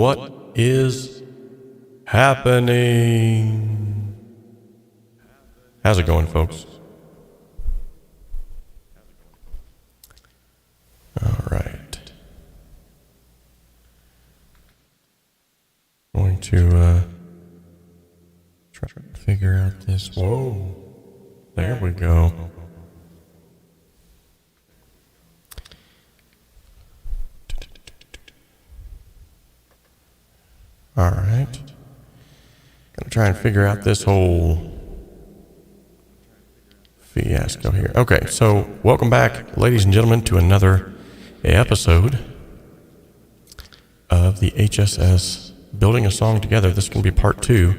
what is happening? How's it going, folks? All right. Going to try to figure out this. Whoa. There we go. All right. Gonna try and figure out this whole fiasco here. Okay, so welcome back, ladies and gentlemen, to another episode of the HSS Building a Song Together. This can be part 2.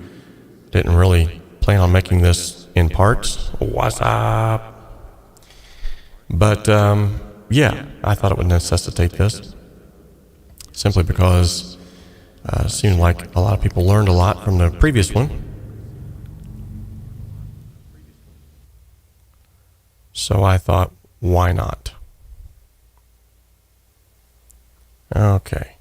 Didn't really plan on making this in parts. What's up? But yeah, I thought it would necessitate this simply because it seemed like a lot of people learned a lot from the previous one. So I thought, why not? Okay.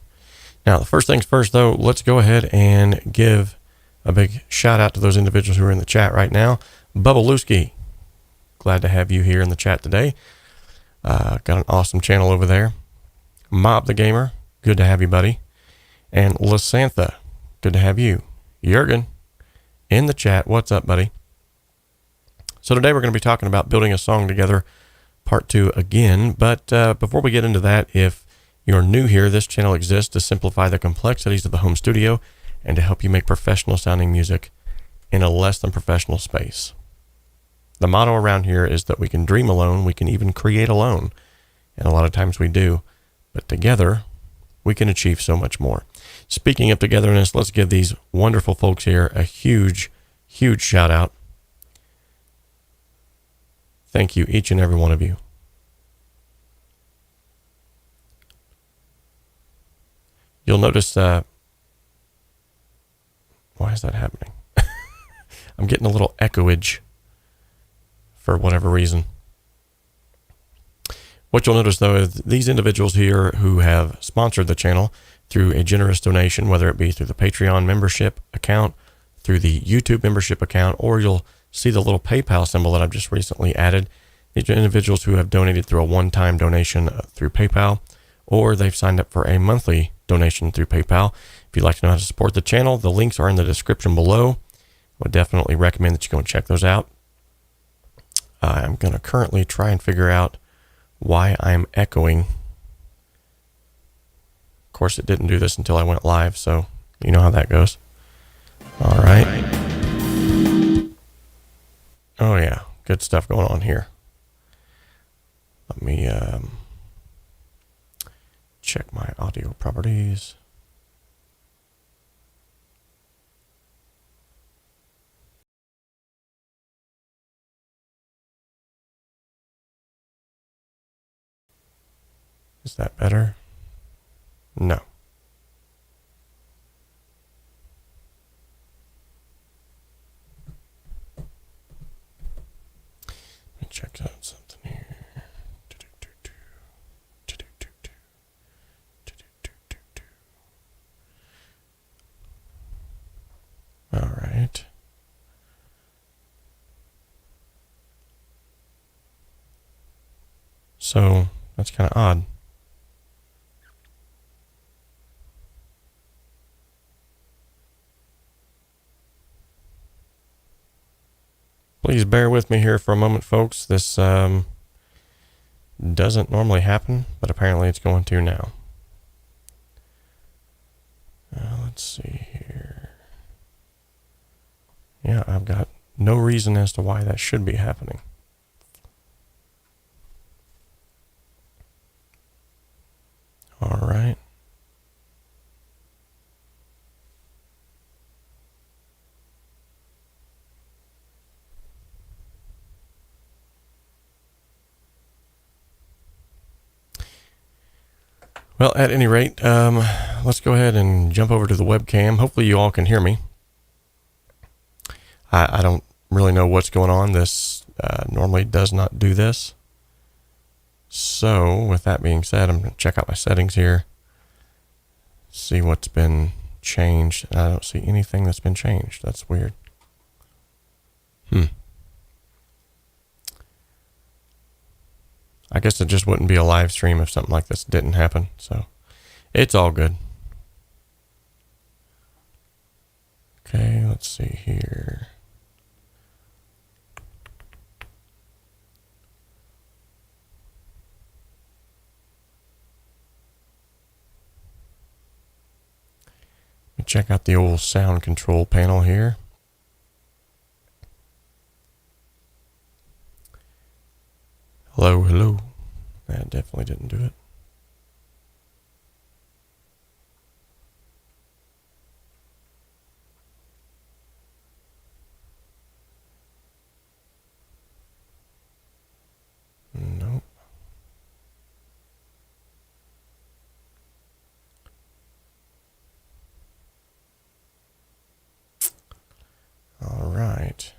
Now, the first things first, though, let's go ahead and give a big shout out to those individuals who are in the chat right now. 𝗶𝗶, glad to have you here in the chat today. Got an awesome channel over there. Mob the Gamer, good to have you, buddy. And Lysantha, good to have you. Jurgen, in the chat, what's up, buddy? So today we're going to be talking about building a song together, part 2 again. But before we get into that, if you're new here, this channel exists to simplify the complexities of the home studio and to help you make professional sounding music in a less than professional space. The motto around here is that we can dream alone, we can even create alone. And a lot of times we do, but together we can achieve so much more. Speaking of togetherness, let's give these wonderful folks here a huge, huge shout out. Thank you, each and every one of you. You'll notice, why is that happening? I'm getting a little echoage for whatever reason. What you'll notice, though, is these individuals here who have sponsored the channel through a generous donation, whether it be through the Patreon membership account, through the YouTube membership account, or you'll see the little PayPal symbol that I've just recently added. These are individuals who have donated through a one-time donation through PayPal, or they've signed up for a monthly donation through PayPal. If you'd like to know how to support the channel, the links are in the description below. I would definitely recommend that you go and check those out. I'm going to currently try and figure out why I'm echoing. Of course, it didn't do this until I went live, so you know how that goes. All right. Oh yeah, good stuff going on here. Let me check my audio properties. Is that better? No. Let me check out something here. All right. So that's kind of odd. Please bear with me here for a moment, folks. This doesn't normally happen, but apparently it's going to now. Let's see here. Yeah, I've got no reason as to why that should be happening. All right. Well, at any rate, let's go ahead and jump over to the webcam. Hopefully you all can hear me. I don't really know what's going on. This normally does not do this. So with that being said, I'm going to check out my settings here. see what's been changed. I don't see anything that's been changed. That's weird. I guess it just wouldn't be a live stream if something like this didn't happen. So it's all good. Okay, let's see here. Let me check out the old sound control panel here. Hello, hello. That definitely didn't do it. Nope. All right.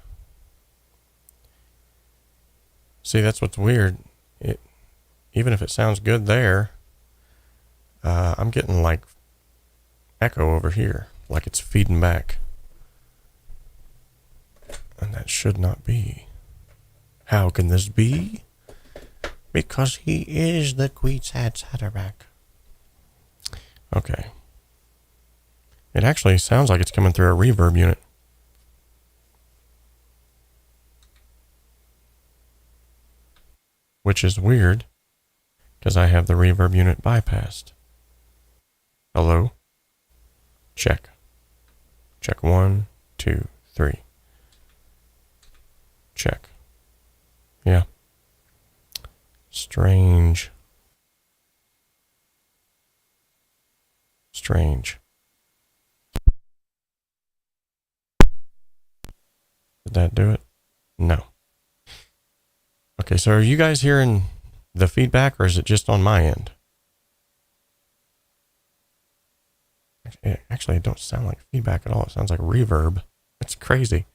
See, that's what's weird. Even if it sounds good there, I'm getting like echo over here, like it's feeding back. And that should not be. How can this be? Because he is the 𝗬𝗏 𝗧𝗿𝗀. Okay. It actually sounds like it's coming through a reverb unit. Which is weird, because I have the reverb unit bypassed. Hello? Check. Check 1, 2, 3. Check. Yeah. Strange. Strange. Did that do it? No. Okay, so are you guys hearing the feedback, or is it just on my end? Actually, it don't sound like feedback at all. It sounds like reverb. It's crazy.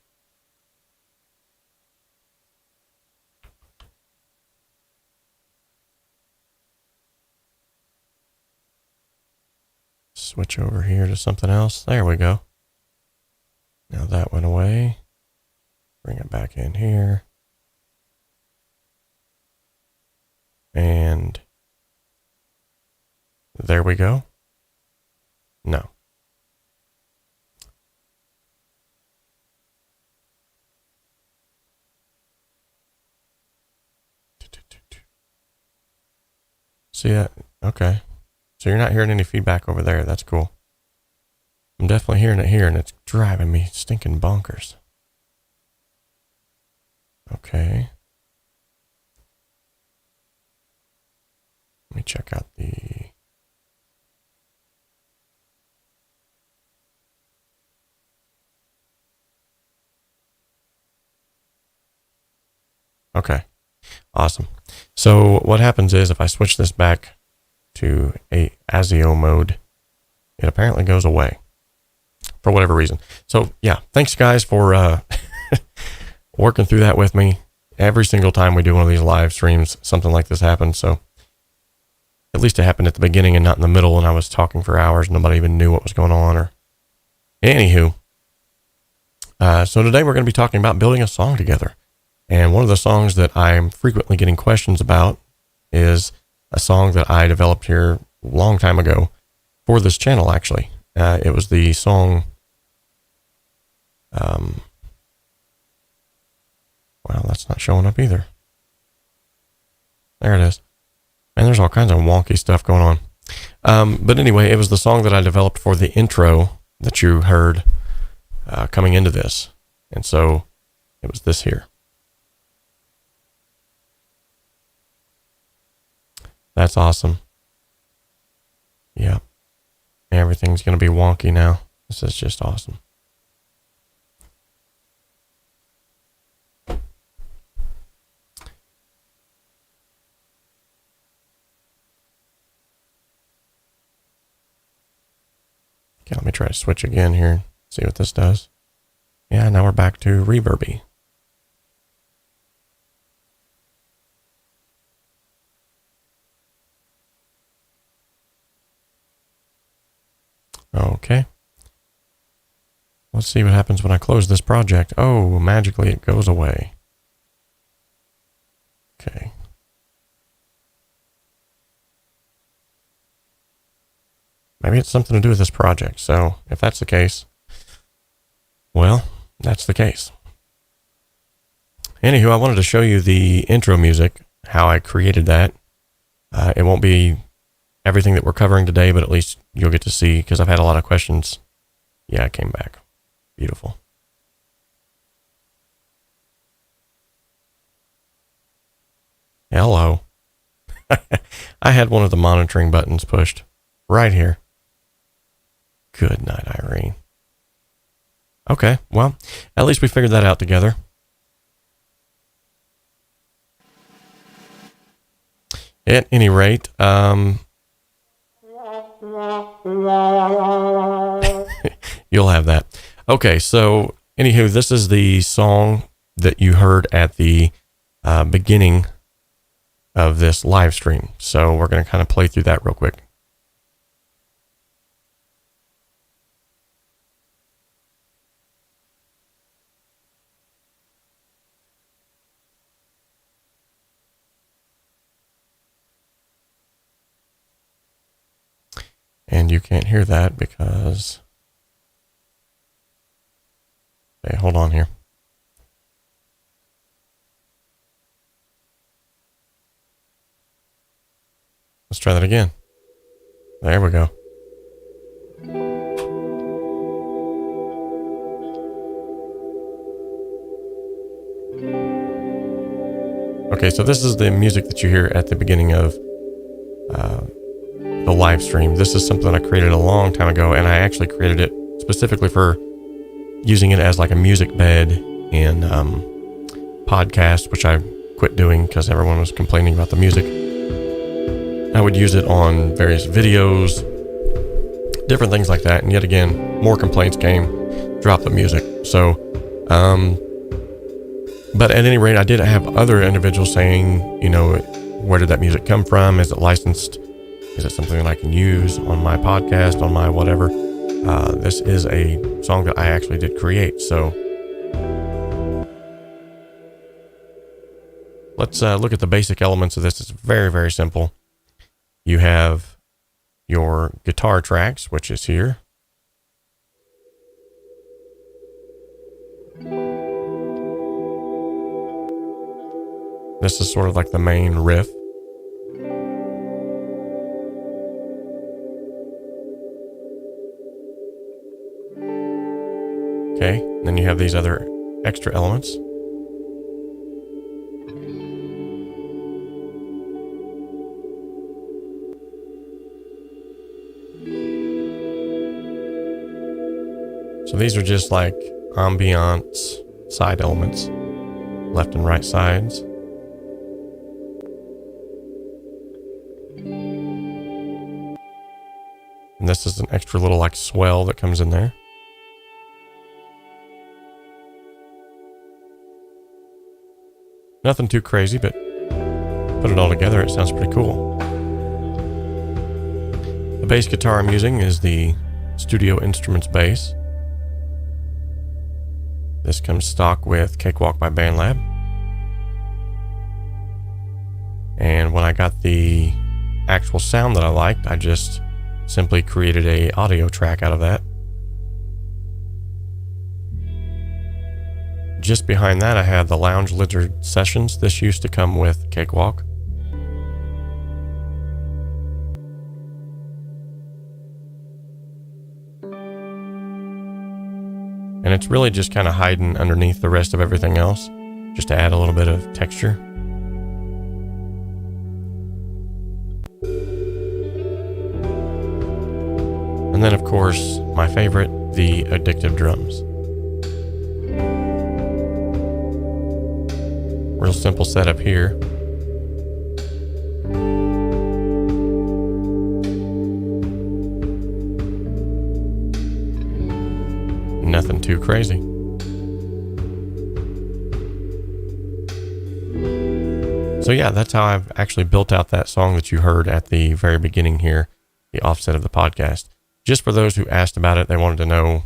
Switch over here to something else. There we go. Now that went away. Bring it back in here. And there we go. No. See that? Okay. So you're not hearing any feedback over there. That's cool. I'm definitely hearing it here, and it's driving me stinking bonkers. Okay. Let me check out the... Okay. Awesome. So what happens is if I switch this back to a ASIO mode, it apparently goes away for whatever reason. So yeah, thanks guys for working through that with me. Every single time we do one of these live streams, something like this happens. So at least it happened at the beginning and not in the middle, and I was talking for hours. Nobody even knew what was going on. Or anywho, so today we're going to be talking about building a song together. And one of the songs that I'm frequently getting questions about is a song that I developed here a long time ago for this channel, actually. It was the song, well, that's not showing up either. There it is. And there's all kinds of wonky stuff going on. But anyway, it was the song that I developed for the intro that you heard coming into this. And so it was this here. That's awesome. Yeah. Everything's going to be wonky now. This is just awesome. Okay, let me try to switch again here. See what this does. Yeah, now we're back to reverby. Okay. Let's see what happens when I close this project. Oh, magically it goes away. Okay. Maybe it's something to do with this project. So if that's the case, well, that's the case. Anywho, I wanted to show you the intro music, how I created that. It won't be everything that we're covering today, but at least you'll get to see, because I've had a lot of questions. Yeah, I came back. Beautiful. Hello. I had one of the monitoring buttons pushed right here. Good night, Irene. Okay, well, at least we figured that out together. At any rate, you'll have that. Okay, so anywho, this is the song that you heard at the beginning of this live stream. So we're going to kind of play through that real quick. And you can't hear that because, okay, hold on here. Let's try that again. There we go. Okay, so this is the music that you hear at the beginning of the live stream. This is something I created a long time ago, and I actually created it specifically for using it as like a music bed in podcasts, which I quit doing because everyone was complaining about the music. I would use it on various videos, different things like that, and yet again, more complaints came, drop the music. So, but at any rate, I did have other individuals saying, you know, where did that music come from? Is it licensed? Is it something that I can use on my podcast, on my whatever? This is a song that I actually did create. So let's look at the basic elements of this. It's very, very simple. You have your guitar tracks, which is here. This is sort of like the main riff. Okay, then you have these other extra elements. So these are just like ambiance side elements, left and right sides. And this is an extra little like swell that comes in there. Nothing too crazy, but put it all together, it sounds pretty cool. The bass guitar I'm using is the Studio Instruments bass. This comes stock with Cakewalk by Bandlab. And when I got the actual sound that I liked, I just simply created an audio track out of that. Just behind that, I had the Lounge Lizard Sessions. This used to come with Cakewalk. And it's really just kind of hiding underneath the rest of everything else, just to add a little bit of texture. And then, of course, my favorite, the addictive drums. Real simple setup here. Nothing too crazy. So yeah, that's how I've actually built out that song that you heard at the very beginning here, the offset of the podcast. just for those who asked about it, they wanted to know,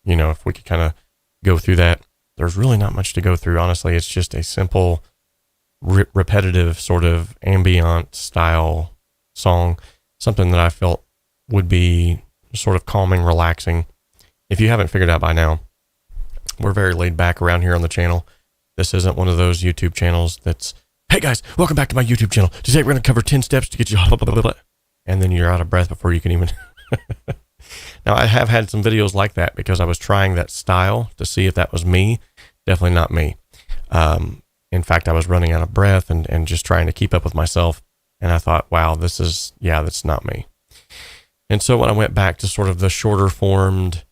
you know, if we could kind of go through that. There's really not much to go through, honestly. It's just a simple, repetitive sort of ambient style song, something that I felt would be sort of calming, relaxing. If you haven't figured out by now, we're very laid back around here on the channel. This isn't one of those YouTube channels that's, hey guys, welcome back to my YouTube channel. Today we're going to cover 10 steps to get you blah, blah, blah, blah, and then you're out of breath before you can even. Now, I have had some videos like that because I was trying that style to see if that was me. Definitely not me. In fact, I was running out of breath and just trying to keep up with myself. And I thought, wow, that's not me. And so when I went back to sort of the shorter formed,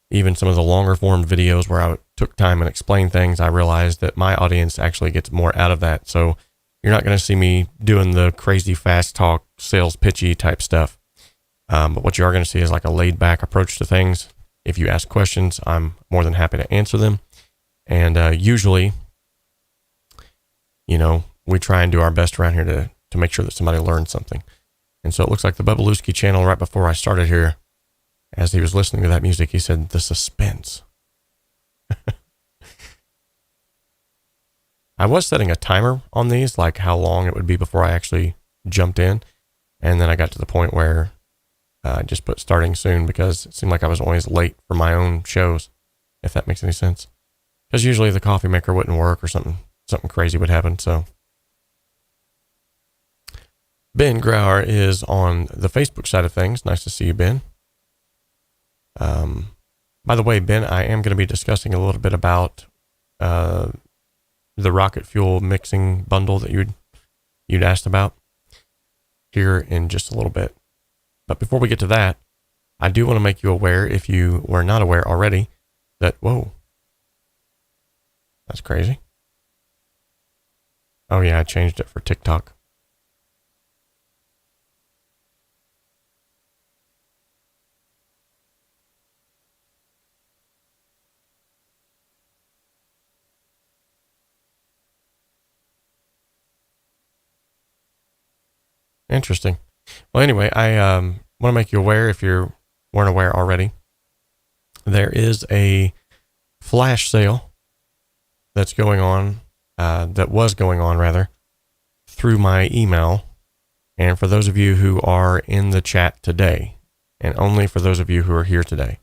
even some of the longer formed videos where I took time and explained things, I realized that my audience actually gets more out of that. So you're not going to see me doing the crazy fast talk, sales pitchy type stuff. But what you are going to see is like a laid back approach to things. If you ask questions, I'm more than happy to answer them. And usually, you know, we try and do our best around here to make sure that somebody learns something. And so it looks like the 𝗶𝗅 channel, right before I started here, as he was listening to that music, he said, the suspense. I was setting a timer on these, like how long it would be before I actually jumped in. And then I got to the point where I just put starting soon because it seemed like I was always late for my own shows, if that makes any sense. Because usually the coffee maker wouldn't work or something crazy would happen. So Ben Grauer is on the Facebook side of things. Nice to see you, Ben. By the way, Ben, I am going to be discussing a little bit about the rocket fuel mixing bundle that you'd asked about here in just a little bit. But before we get to that, I do want to make you aware, if you were not aware already, that, whoa, that's crazy. Oh yeah, I changed it for TikTok. Interesting. Well, anyway, I want to make you aware, if you weren't aware already, there is a flash sale that's going on, that was going on rather, through my email. And for those of you who are in the chat today, and only for those of you who are here today,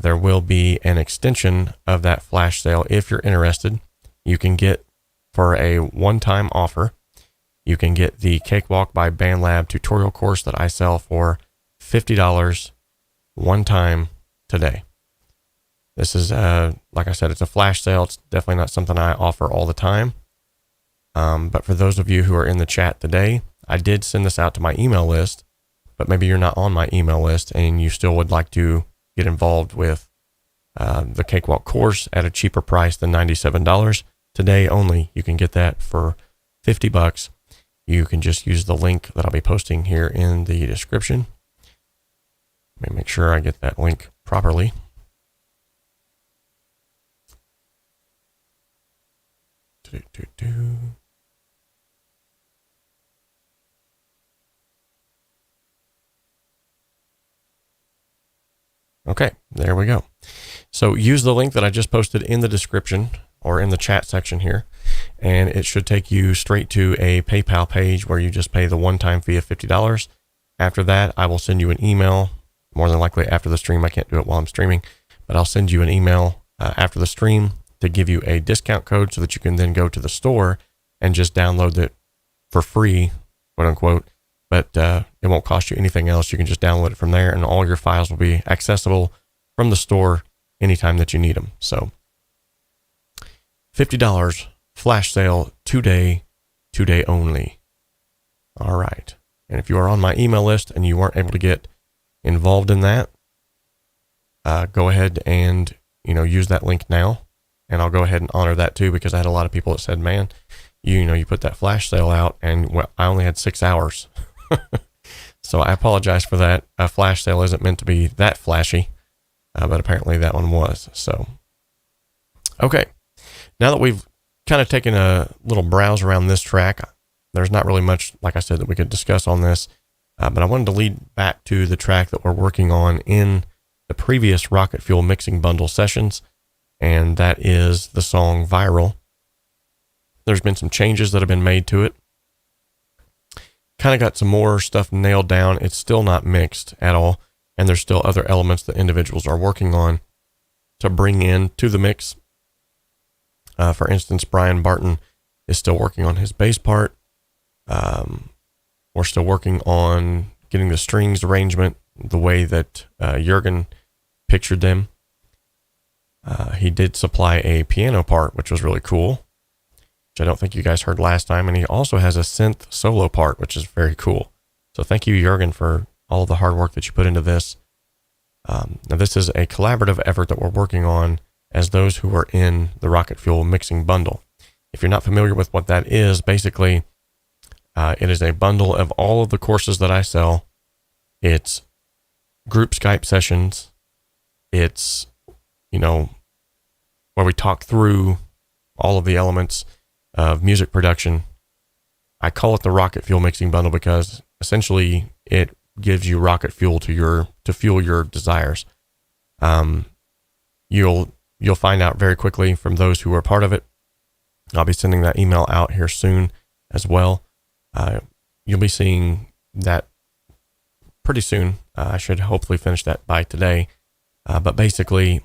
there will be an extension of that flash sale. If you're interested, you can get, for a one-time offer, you can get the Cakewalk by Bandlab tutorial course that I sell for $50 one time today. This is, like I said, it's a flash sale. It's definitely not something I offer all the time. But for those of you who are in the chat today, I did send this out to my email list, but maybe you're not on my email list and you still would like to get involved with the Cakewalk course at a cheaper price than $97. Today only, you can get that for $50. You can just use the link that I'll be posting here in the description. Let me make sure I get that link properly. Okay, there we go. So use the link that I just posted in the description or in the chat section here, and it should take you straight to a PayPal page where you just pay the one-time fee of $50. After that, I will send you an email, more than likely after the stream. I can't do it while I'm streaming, but I'll send you an email after the stream to give you a discount code so that you can then go to the store and just download it for free, quote unquote. But it won't cost you anything else. You can just download it from there, and all your files will be accessible from the store anytime that you need them. So $50 flash sale today only. All right. And if you are on my email list and you weren't able to get involved in that, go ahead and, use that link now. And I'll go ahead and honor that too, because I had a lot of people that said, man, you put that flash sale out and I only had 6 hours. So I apologize for that. A flash sale isn't meant to be that flashy, but apparently that one was. So, okay. Now that we've kind of taken a little browse around this track, there's not really much, like I said, that we could discuss on this. But I wanted to lead back to the track that we're working on in the previous Rocket Fuel mixing bundle sessions, and that is the song Viral. There's been some changes that have been made to it. Kind of got some more stuff nailed down. It's still not mixed at all, and there's still other elements that individuals are working on to bring in to the mix. For instance, Brian Barton is still working on his bass part. We're still working on getting the strings arrangement the way that Jürgen pictured them. He did supply a piano part, which was really cool, which I don't think you guys heard last time. And he also has a synth solo part, which is very cool. So thank you, Jürgen, for all of the hard work that you put into this. Now, this is a collaborative effort that we're working on as those who are in the Rocket Fuel mixing bundle. If you're not familiar with what that is, basically, it is a bundle of all of the courses that I sell. It's group Skype sessions. It's, where we talk through all of the elements of music production. I call it the Rocket Fuel mixing bundle because essentially it gives you rocket fuel to fuel your desires. You'll find out very quickly from those who are part of it. I'll be sending that email out here soon as well. You'll be seeing that pretty soon. I should hopefully finish that by today. But basically,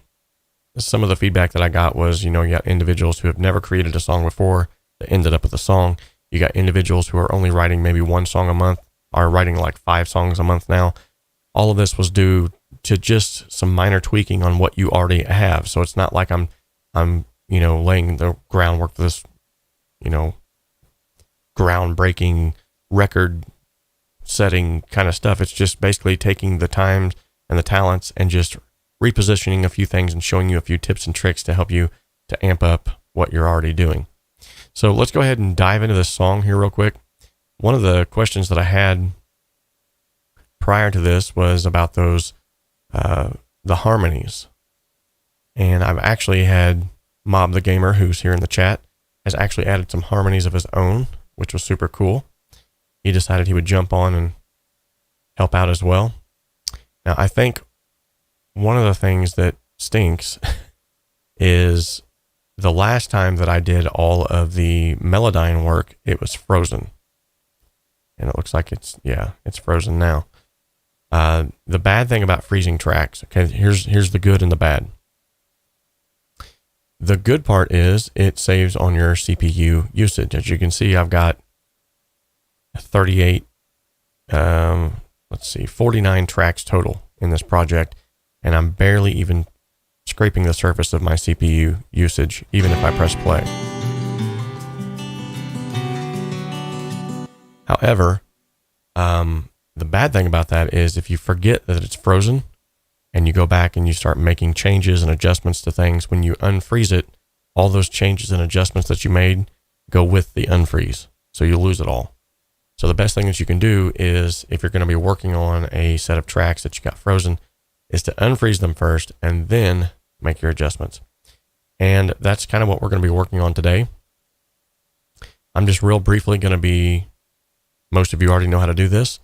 some of the feedback that I got was, you got individuals who have never created a song before that ended up with a song. You got individuals who are only writing maybe one song a month, are writing like 5 songs a month now. All of this was due to just some minor tweaking on what you already have. So it's not like I'm laying the groundwork for this, groundbreaking record setting kind of stuff. It's just basically taking the time and the talents and just repositioning a few things and showing you a few tips and tricks to help you to amp up what you're already doing. So let's go ahead and dive into this song here real quick. One of the questions that I had prior to this was about those, the harmonies. And I've actually had Mob the Gamer, who's here in the chat, has actually added some harmonies of his own, which was super cool. He decided he would jump on and help out as well. Now, I think one of the things that stinks is the last time that I did all of the melodyne work, it was frozen. And it looks like it's frozen now. The bad thing about freezing tracks, okay, here's the good and the bad. The good part is it saves on your CPU usage. As you can see, I've got 49 tracks total in this project, and I'm barely even scraping the surface of my CPU usage, even if I press play. However, the bad thing about that is if you forget that it's frozen and you go back and you start making changes and adjustments to things, when you unfreeze it, all those changes and adjustments that you made go with the unfreeze. So you lose it all. So the best thing that you can do is, if you're going to be working on a set of tracks that you got frozen, is to unfreeze them first and then make your adjustments. And that's kind of what we're going to be working on today. I'm just real briefly going to be, most of you already know how to do this,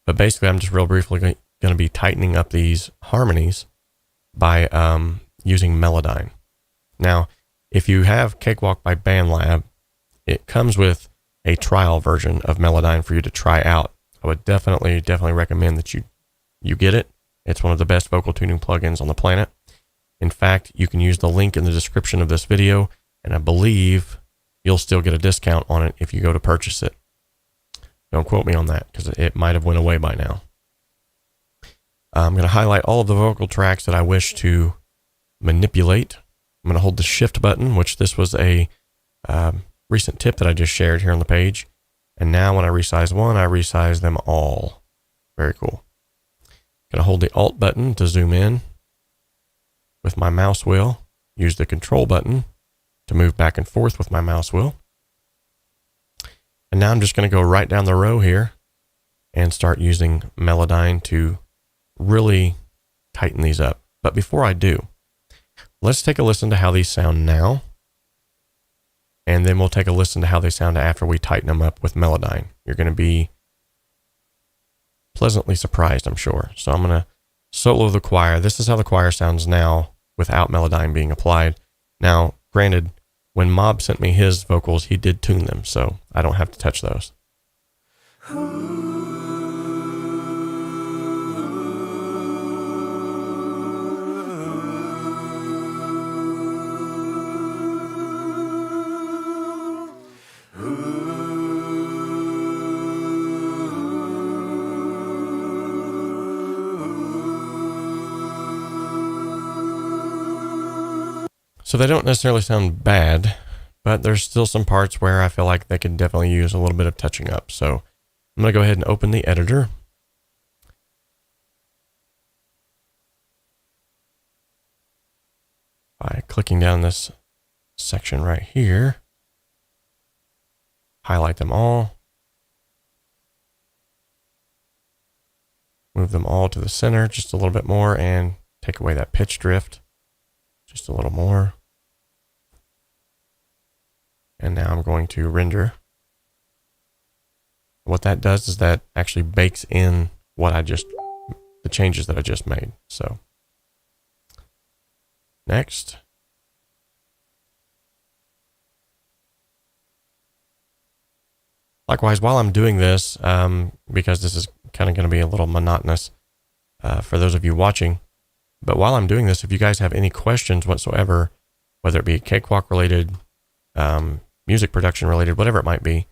but basically I'm just real briefly going to be tightening up these harmonies by using Melodyne. Now, if you have Cakewalk by Bandlab, it comes with a trial version of Melodyne for you to try out. I would definitely recommend that you get it. It's one of the best vocal tuning plugins on the planet. In fact, you can use the link in the description of this video, and I believe you'll still get a discount on it if you go to purchase it. Don't quote me on that, because it might have went away by now. I'm going to highlight all of the vocal tracks that I wish to manipulate. I'm going to hold the shift button, which this was a recent tip that I just shared here on the page. And now when I resize one, I resize them all. Very cool. Going to hold the Alt button to zoom in with my mouse wheel. Use the Control button to move back and forth with my mouse wheel. And now I'm just going to go right down the row here and start using Melodyne to really tighten these up. But before I do, let's take a listen to how these sound now. And then we'll take a listen to how they sound after we tighten them up with Melodyne. You're going to be pleasantly surprised, I'm sure. So I'm going to solo the choir. This is how the choir sounds now without melodyne being applied. Now, granted, when Mob sent me his vocals, he did tune them, so I don't have to touch those. So they don't necessarily sound bad, but there's still some parts where I feel like they could definitely use a little bit of touching up. So I'm going to go ahead and open the editor. By clicking down this section right here, highlight them all, move them all to the center just a little bit more, and take away that pitch drift just a little more. And now I'm going to render. What that does is that actually bakes in the changes that I just made. So next. Likewise, while I'm doing this, because this is kind of going to be a little monotonous for those of you watching, but while I'm doing this, if you guys have any questions whatsoever, whether it be Cakewalk related, music production related, whatever it might be,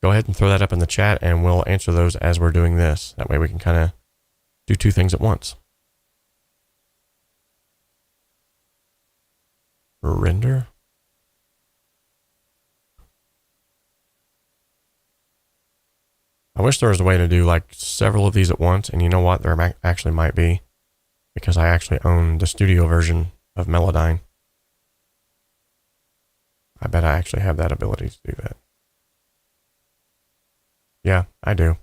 go ahead and throw that up in the chat and we'll answer those as we're doing this. That way we can kind of do two things at once. Render. I wish there was a way to do like several of these at once, and you know what? There actually might be, because I actually own the studio version of Melodyne. I bet I actually have that ability to do that. Yeah, I do.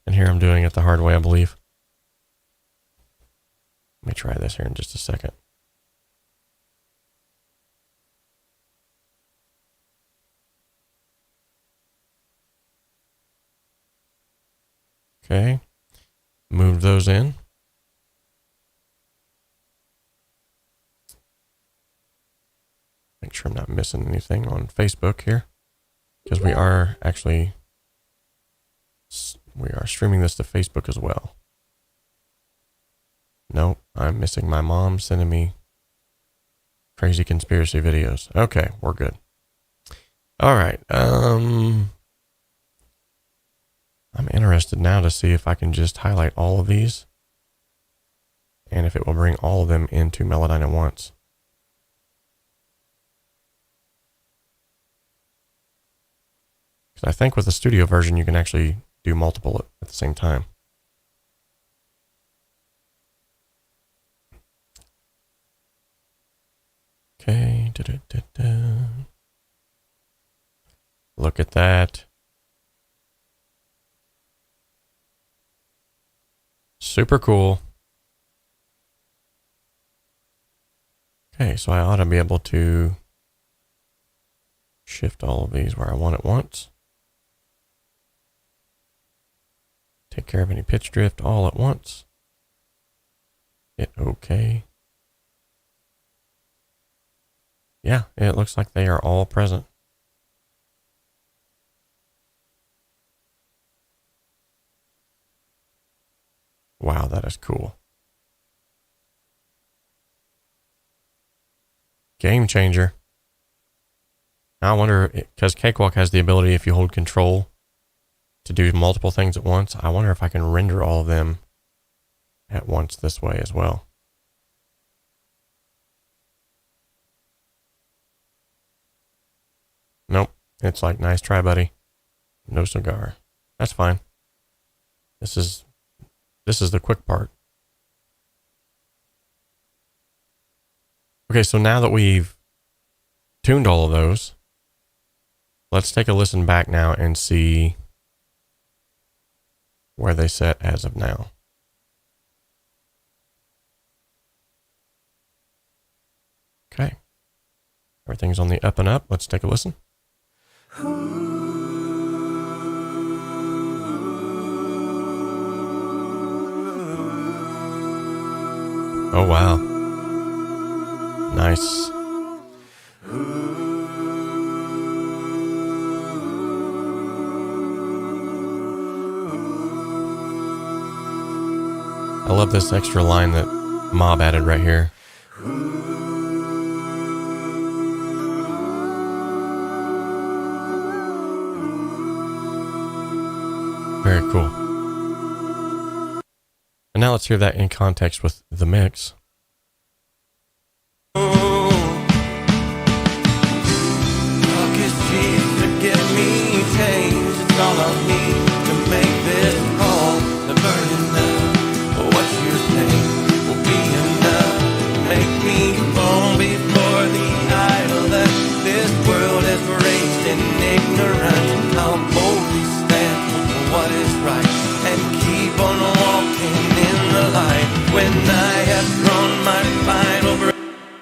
And here I'm doing it the hard way, I believe. Let me try this here in just a second. Okay, move those in. Make sure I'm not missing anything on Facebook here, because we are streaming this to Facebook as well. Nope, I'm missing my mom sending me crazy conspiracy videos. Okay, we're good. All right. I'm interested now to see if I can just highlight all of these and if it will bring all of them into Melodyne at once. I think with the studio version, you can actually do multiple at the same time. Okay. Look at that. Super cool. Okay, so I ought to be able to shift all of these where I want it once. Take care of any pitch drift all at once. Hit OK. Yeah, it looks like they are all present. Wow, that is cool. Game changer. Now I wonder, because Cakewalk has the ability, if you hold control, to do multiple things at once. I wonder if I can render all of them at once this way as well. Nope. It's like, nice try, buddy. No cigar. That's fine. This is the quick part. Okay, so now that we've tuned all of those, let's take a listen back now and see where they set as of now. Okay. Everything's on the up and up. Let's take a listen. Oh, wow. Nice. I love this extra line that Mob added right here. Very cool. And now let's hear that in context with the mix.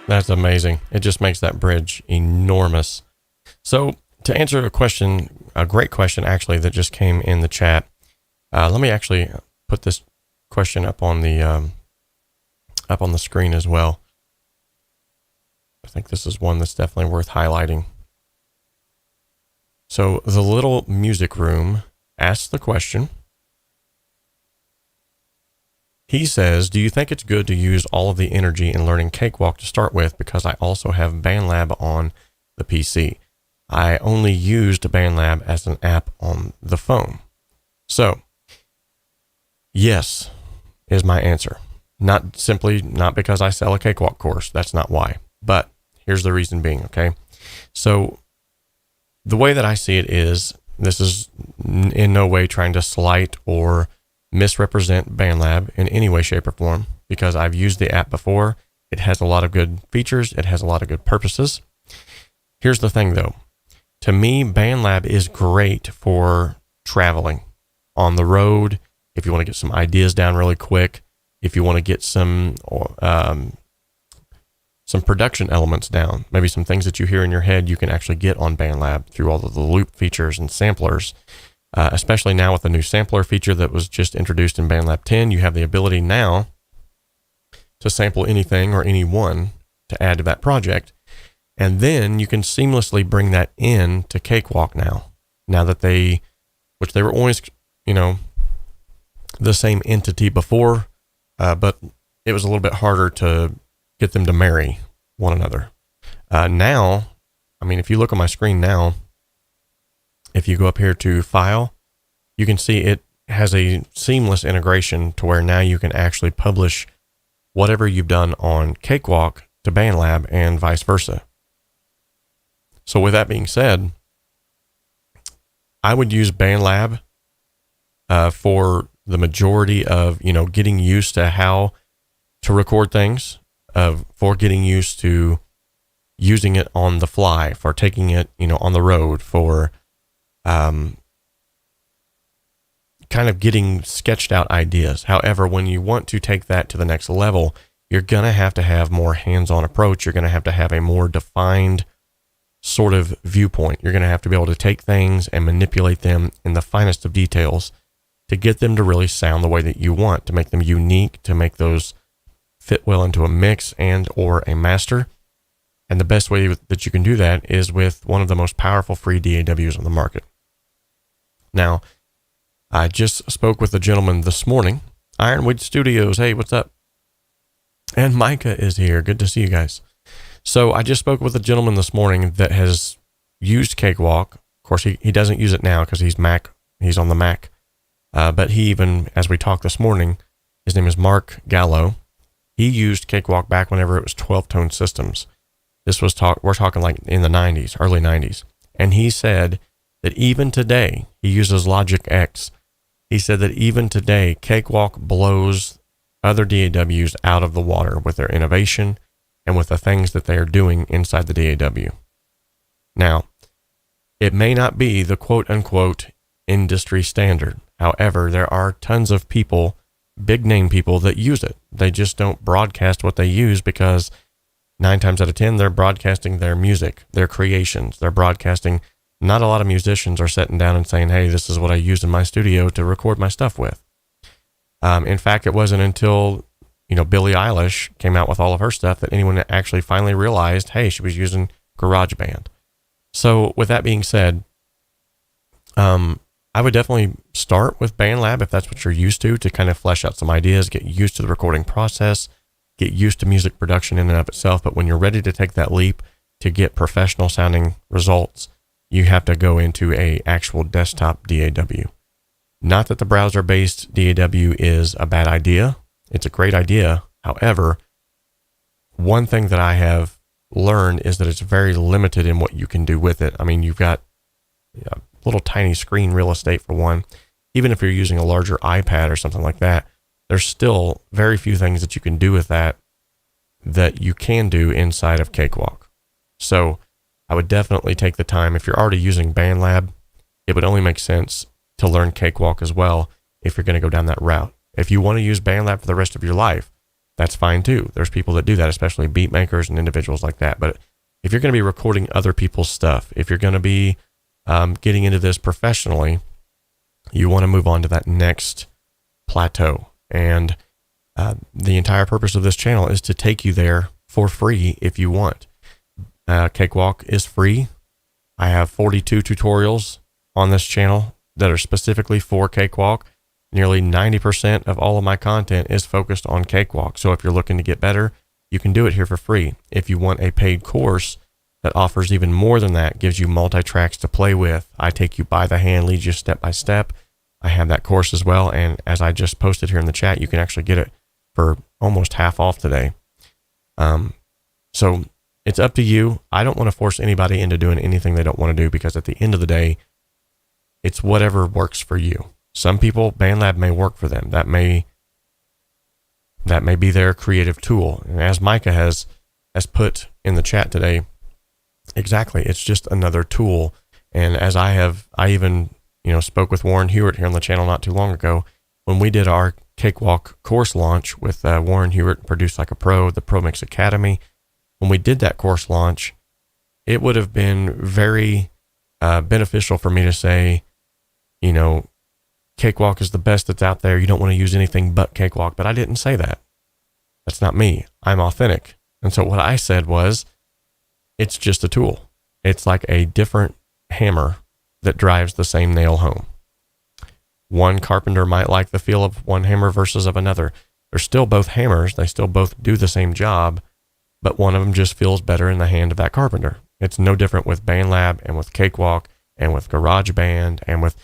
That's amazing. It just makes that bridge enormous. So to answer a question, a great question actually that just came in the chat. Let me actually put this question up on the screen as well. I think this is one that's definitely worth highlighting. So the Little Music Room asks the question. He says, do you think it's good to use all of the energy in learning Cakewalk to start with, because I also have Bandlab on the PC? I only used Bandlab as an app on the phone. So, yes is my answer. Not because I sell a Cakewalk course. That's not why. But here's the reason being, okay? So, the way that I see it is, this is in no way trying to slight or misrepresent Bandlab in any way, shape, or form, because I've used the app before. It has a lot of good features. It has a lot of good purposes. Here's the thing though. To me, Bandlab is great for traveling on the road. If you want to get some ideas down really quick, if you want to get some production elements down, maybe some things that you hear in your head, you can actually get on Bandlab through all of the loop features and samplers. Especially now with the new sampler feature that was just introduced in Bandlab 10, you have the ability now to sample anything or anyone to add to that project. And then you can seamlessly bring that in to Cakewalk now that which they were always, the same entity before, but it was a little bit harder to get them to marry one another. Now, if you look on my screen now, if you go up here to File, you can see it has a seamless integration to where now you can actually publish whatever you've done on Cakewalk to Bandlab and vice versa. So with that being said, I would use Bandlab for the majority of, getting used to how to record things, for getting used to using it on the fly, for taking it, on the road, for kind of getting sketched out ideas. However, when you want to take that to the next level, you're going to have more hands-on approach. You're going to have a more defined sort of viewpoint. You're going to have to be able to take things and manipulate them in the finest of details to get them to really sound the way that you want, to make them unique, to make those fit well into a mix and or a master. And the best way that you can do that is with one of the most powerful free DAWs on the market. Now, I just spoke with a gentleman this morning, Ironwood Studios. Hey, what's up? And Micah is here. Good to see you guys. So I just spoke with a gentleman this morning that has used Cakewalk. Of course, he doesn't use it now because he's on the Mac. But he even, as we talked this morning, his name is Mark Gallo. He used Cakewalk back whenever it was 12-tone systems. This was we're talking like in the 90s, early 90s. And he said that even today, he uses Logic X. He said that even today, Cakewalk blows other DAWs out of the water with their innovation and with the things that they are doing inside the DAW. Now, it may not be the quote-unquote industry standard. However, there are tons of people, big name people, that use it. They just don't broadcast what they use because 9 times out of 10, they're broadcasting their music, their creations. They're broadcasting. Not a lot of musicians are sitting down and saying, hey, this is what I use in my studio to record my stuff with. In fact, it wasn't until Billie Eilish came out with all of her stuff, that anyone that actually finally realized, hey, she was using GarageBand. So with that being said, I would definitely start with Bandlab if that's what you're used to kind of flesh out some ideas, get used to the recording process, get used to music production in and of itself. But when you're ready to take that leap to get professional sounding results, you have to go into a actual desktop DAW. Not that the browser-based DAW is a bad idea. It's a great idea. However, one thing that I have learned is that it's very limited in what you can do with it. I mean, you've got a little tiny screen real estate for one. Even if you're using a larger iPad or something like that, there's still very few things that you can do with that you can do inside of Cakewalk. So I would definitely take the time. If you're already using Bandlab, it would only make sense to learn Cakewalk as well if you're going to go down that route. If you want to use Bandlab for the rest of your life, that's fine too. There's people that do that, especially beat makers and individuals like that. But if you're going to be recording other people's stuff, if you're going to be getting into this professionally, you want to move on to that next plateau. And the entire purpose of this channel is to take you there for free if you want. Cakewalk is free. I have 42 tutorials on this channel that are specifically for Cakewalk. Nearly 90% of all of my content is focused on Cakewalk. So if you're looking to get better, you can do it here for free. If you want a paid course that offers even more than that, gives you multi-tracks to play with, I take you by the hand, lead you step by step, I have that course as well. And as I just posted here in the chat, you can actually get it for almost half off today. So it's up to you. I don't want to force anybody into doing anything they don't want to do, because at the end of the day, it's whatever works for you. Some people, Bandlab may work for them. That may be their creative tool. And as Micah has put in the chat today, exactly, it's just another tool. And as I even spoke with Warren Hewitt here on the channel not too long ago, when we did our Cakewalk course launch with Warren Hewitt, Produce Like a Pro, the ProMix Academy. When we did that course launch, it would have been very beneficial for me to say, Cakewalk is the best that's out there. You don't want to use anything but Cakewalk. But I didn't say that. That's not me. I'm authentic. And so what I said was, it's just a tool. It's like a different hammer that drives the same nail home. One carpenter might like the feel of one hammer versus of another. They're still both hammers. They still both do the same job, but one of them just feels better in the hand of that carpenter. It's no different with Bandlab and with Cakewalk and with GarageBand and with,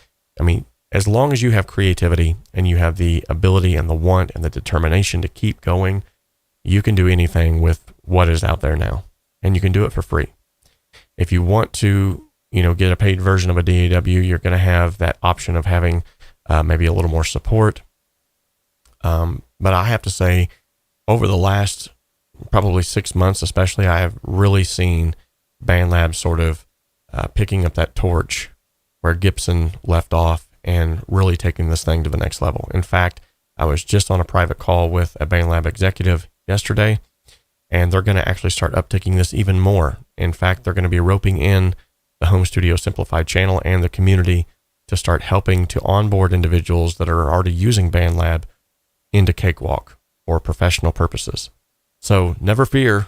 as long as you have creativity and you have the ability and the want and the determination to keep going, you can do anything with what is out there now, and you can do it for free. If you want to, get a paid version of a DAW, you're going to have that option of having maybe a little more support. But I have to say, over the last probably 6 months, especially, I have really seen Bandlab sort of picking up that torch where Gibson left off and really taking this thing to the next level. In fact, I was just on a private call with a Bandlab executive yesterday, and they're going to actually start upticking this even more. In fact, they're going to be roping in the Home Studio Simplified channel and the community to start helping to onboard individuals that are already using Bandlab into Cakewalk for professional purposes. So never fear,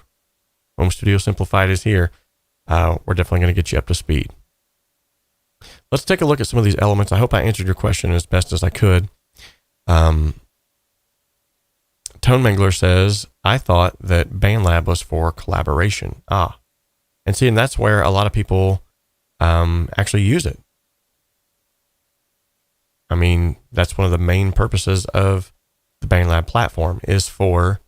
Home Studio Simplified is here. We're definitely going to get you up to speed. Let's take a look at some of these elements. I hope I answered your question as best as I could. Tone Mangler says, I thought that Bandlab was for collaboration. And see, and that's where a lot of people actually use it. That's one of the main purposes of the Bandlab platform, is for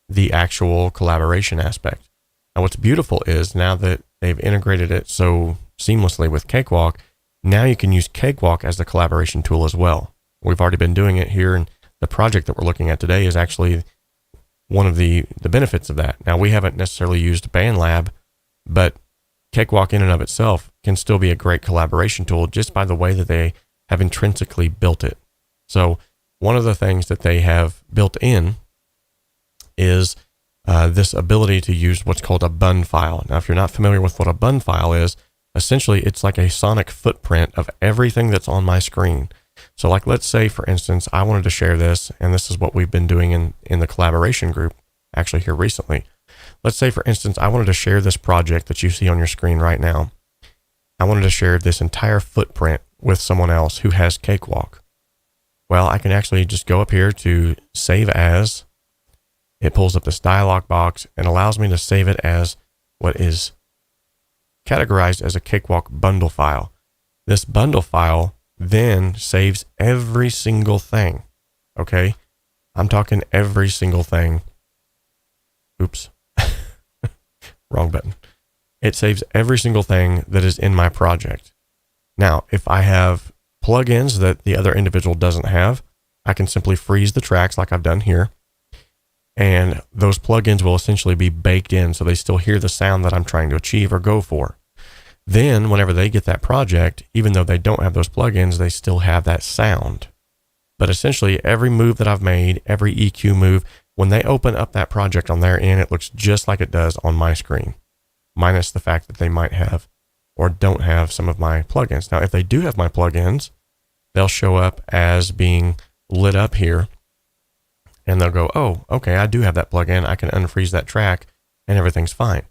the actual collaboration aspect. Now, what's beautiful is now that they've integrated it so seamlessly with Cakewalk, now you can use Cakewalk as the collaboration tool as well. We've already been doing it here, and the project that we're looking at today is actually one of the benefits of that. Now, we haven't necessarily used Bandlab, but Cakewalk in and of itself can still be a great collaboration tool just by the way that they have intrinsically built it. So one of the things that they have built in is this ability to use what's called a bun file. Now, if you're not familiar with what a bun file is, essentially it's like a sonic footprint of everything that's on my screen. So like, let's say for instance, I wanted to share this, and this is what we've been doing in the collaboration group actually here recently. Let's say for instance, I wanted to share this project that you see on your screen right now. I wanted to share this entire footprint with someone else who has Cakewalk. Well, I can actually just go up here to save as. It pulls up this dialog box and allows me to save it as what is categorized as a Cakewalk bundle file. This bundle file then saves every single thing. Okay? I'm talking every single thing. Oops. Wrong button. It saves every single thing that is in my project. Now, if I have plugins that the other individual doesn't have, I can simply freeze the tracks like I've done here. And those plugins will essentially be baked in so they still hear the sound that I'm trying to achieve or go for. Then whenever they get that project, even though they don't have those plugins, they still have that sound. But essentially every move that I've made, every EQ move, when they open up that project on their end, it looks just like it does on my screen, minus the fact that they might have or don't have some of my plugins. Now, if they do have my plugins, they'll show up as being lit up here, and they'll go, oh, okay, I do have that plugin. I can unfreeze that track and everything's fine.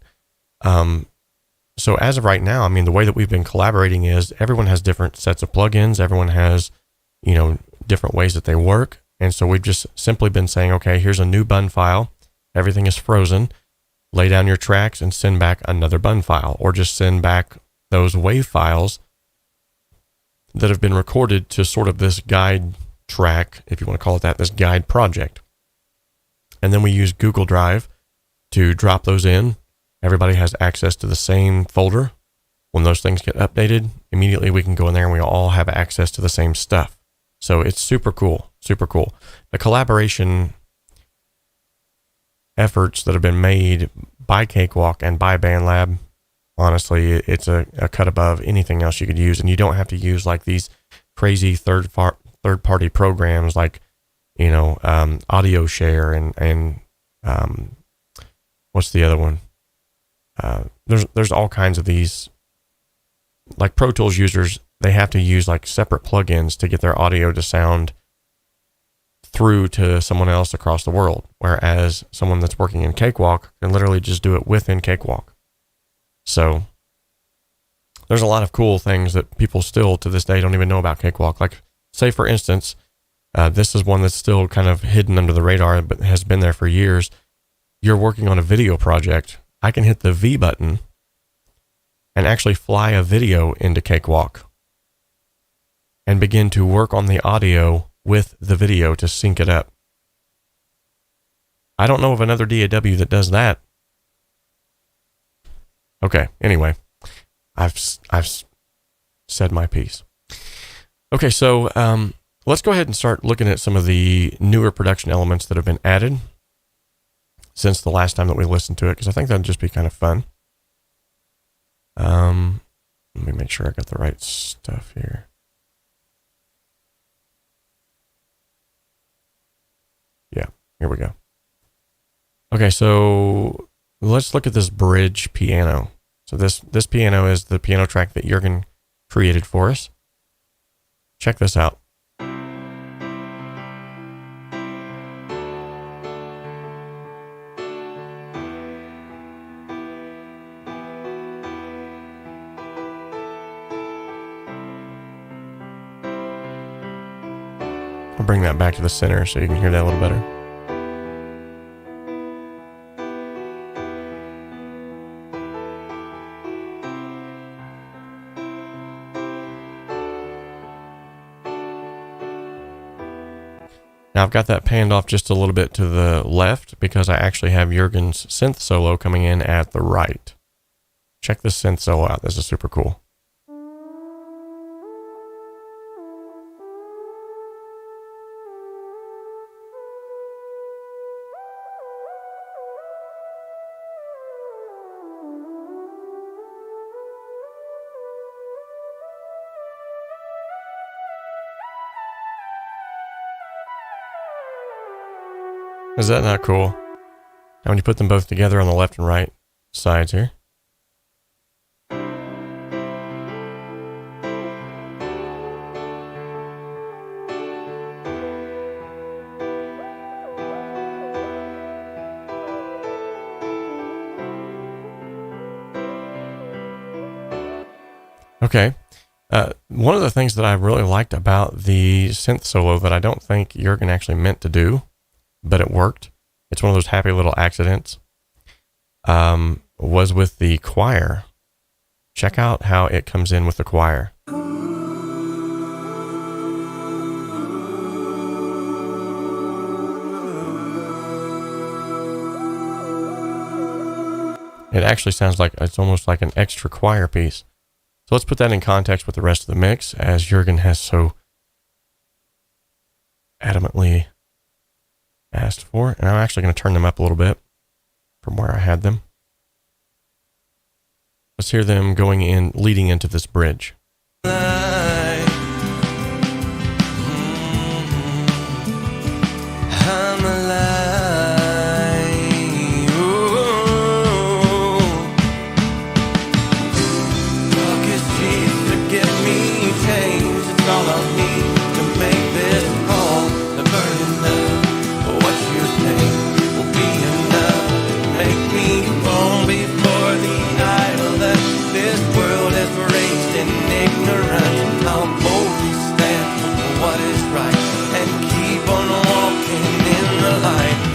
So as of right now, I mean, the way that we've been collaborating is everyone has different sets of plugins. Everyone has, different ways that they work. And so we've just simply been saying, okay, here's a new bun file. Everything is frozen. Lay down your tracks and send back another bun file, or just send back those WAV files that have been recorded to sort of this guide track, if you want to call it that, this guide project. And then we use Google Drive to drop those in. Everybody has access to the same folder. When those things get updated, immediately we can go in there and we all have access to the same stuff. So it's super cool, super cool. The collaboration efforts that have been made by Cakewalk and by Bandlab, honestly, it's a cut above anything else you could use. And you don't have to use like these crazy third-party programs like, Audio Share and what's the other one? There's all kinds of these, like Pro Tools users, they have to use like separate plugins to get their audio to sound through to someone else across the world. Whereas someone that's working in Cakewalk can literally just do it within Cakewalk. So there's a lot of cool things that people still to this day don't even know about Cakewalk. Like, say for instance, this is one that's still kind of hidden under the radar, but has been there for years. You're working on a video project. I can hit the V button and actually fly a video into Cakewalk and begin to work on the audio with the video to sync it up. I don't know of another DAW that does that. Okay, anyway, I've said my piece. Okay, so let's go ahead and start looking at some of the newer production elements that have been added since the last time that we listened to it, because I think that'd just be kind of fun. Let me make sure I got the right stuff here. Yeah, here we go. Okay, so let's look at this bridge piano. So this piano is the piano track that Jürgen created for us. Check this out. I'll bring that back to the center so you can hear that a little better. Now I've got that panned off just a little bit to the left because I actually have Jürgen's synth solo coming in at the right. Check this synth solo out. This is super cool. Is that not cool? Now when you put them both together on the left and right sides here. Okay. One of the things that I really liked about the synth solo that I don't think Jürgen actually meant to do, but it worked. It's one of those happy little accidents. Was with the choir. Check out how it comes in with the choir. It actually sounds like it's almost like an extra choir piece. So let's put that in context with the rest of the mix, as Jürgen has so adamantly asked for. And I'm actually going to turn them up a little bit from where I had them. Let's hear them going in, leading into this bridge.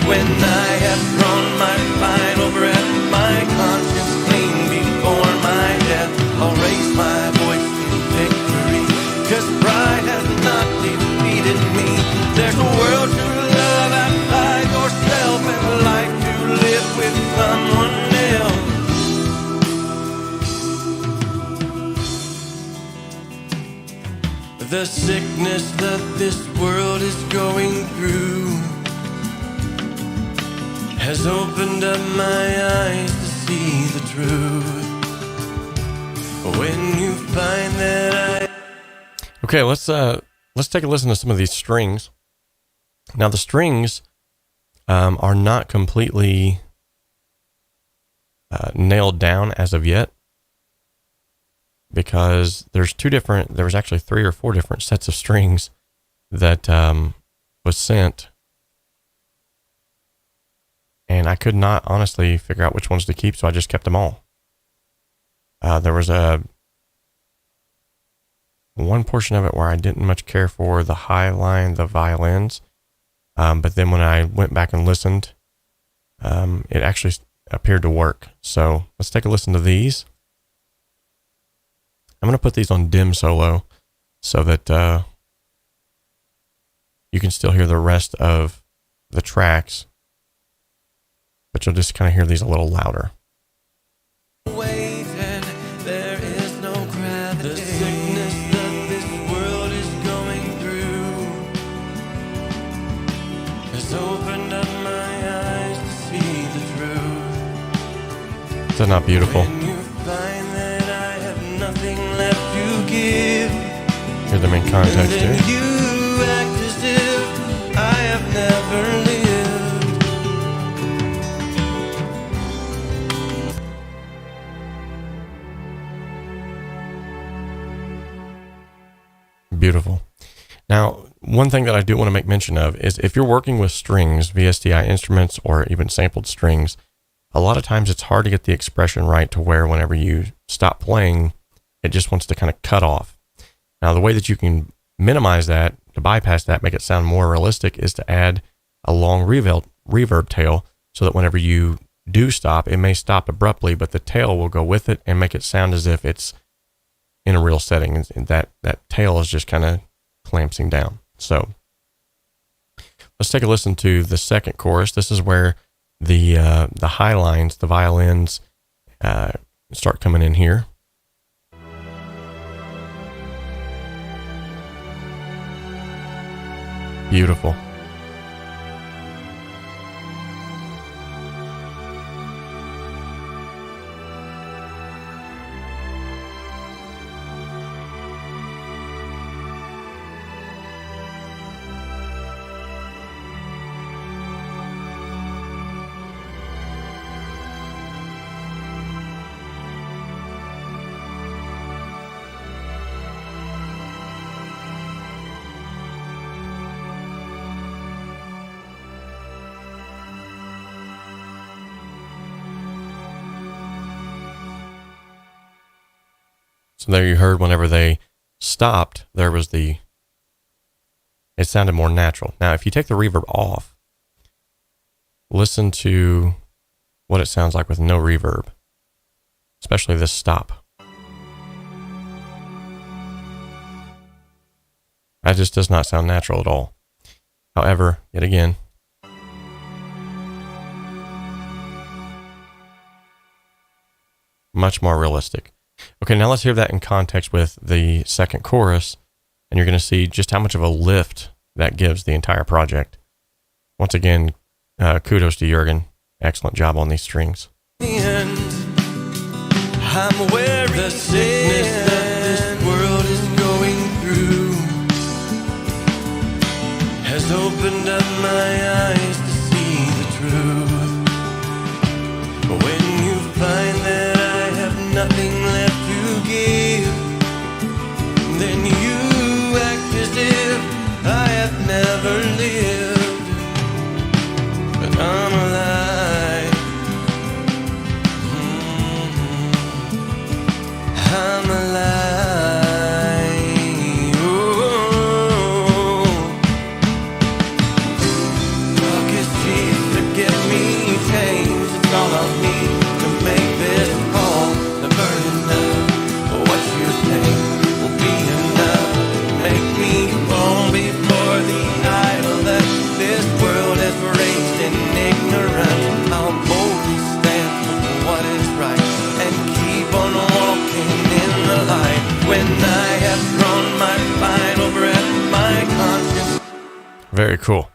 When I have drawn my final breath, my conscience clean before my death, I'll raise my voice in victory, 'cause pride has not defeated me. There's a world to love outside yourself, and a life to live with someone else. The sickness that this world is going through has opened up my eyes to see the truth. When you find that Okay, let's take a listen to some of these strings. Now the strings are not completely nailed down as of yet, because there's actually 3 or 4 different sets of strings that was sent. And I could not honestly figure out which ones to keep, so I just kept them all. There was one portion of it where I didn't much care for the high line, the violins. But then when I went back and listened, it actually appeared to work. So let's take a listen to these. I'm going to put these on dim solo so that you can still hear the rest of the tracks, but you'll just kind of hear these a little louder. waited, there is no gravity. The sickness that this world is going through has opened up my eyes to see the truth. Is that not beautiful? When you find that I have nothing left to give, Hear them in context then here. you act as if I have never lived. Beautiful. Now, one thing that I do want to make mention of is if you're working with strings, VSTI instruments, or even sampled strings, a lot of times it's hard to get the expression right to where whenever you stop playing, it just wants to kind of cut off. Now, the way that you can minimize that, to bypass that, make it sound more realistic, is to add a long reverb tail so that whenever you do stop, it may stop abruptly, but the tail will go with it and make it sound as if it's in a real setting, and that tail is just kind of clamping down. So let's take a listen to the second chorus. This is where the high lines, the violins, start coming in here. Beautiful. So there you heard whenever they stopped, there was it sounded more natural. Now, if you take the reverb off, listen to what it sounds like with no reverb, especially this stop. That just does not sound natural at all. However, yet again, much more realistic. Okay, now let's hear that in context with the second chorus, and you're going to see just how much of a lift that gives the entire project. Once again, kudos to Jürgen. Excellent job on these strings. I'm aware of the sickness that this world is going through has opened up my eyes to see the truth. When you find that I have nothing left to give, then you act as if I have never lived. But I'm alive. I'm alive. Oh. Talk is cheap to get me changed. It's all on me to make this call. The burden of what you say will be enough. Make me fall before the idol that this world has raised in ignorance. I'll boldly stand for what is right and keep on walking in the light. When I have drawn my final breath, my conscience. Very cool.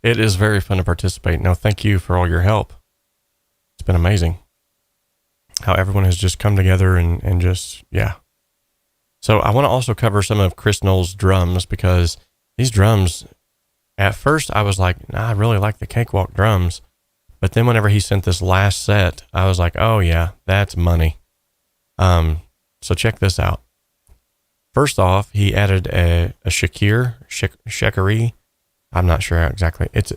It is very fun to participate. No, thank you for all your help. It's been amazing how everyone has just come together and just, yeah. So I want to also cover some of Chris Knowles' drums, because these drums, at first I was like, nah, I really like the Cakewalk drums. But then whenever he sent this last set, I was like, oh yeah, that's money. So check this out. First off, he added a shaker. I'm not sure exactly. It's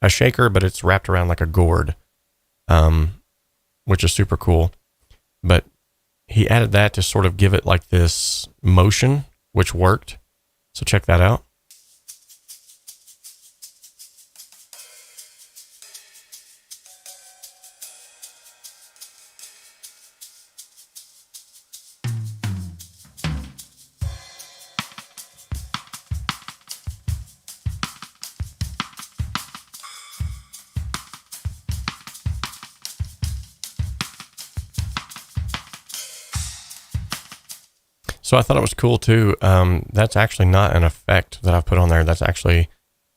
a shaker, but it's wrapped around like a gourd, which is super cool. But he added that to sort of give it like this motion, which worked. So check that out. So I thought it was cool too. That's actually not an effect that I've put on there. That's actually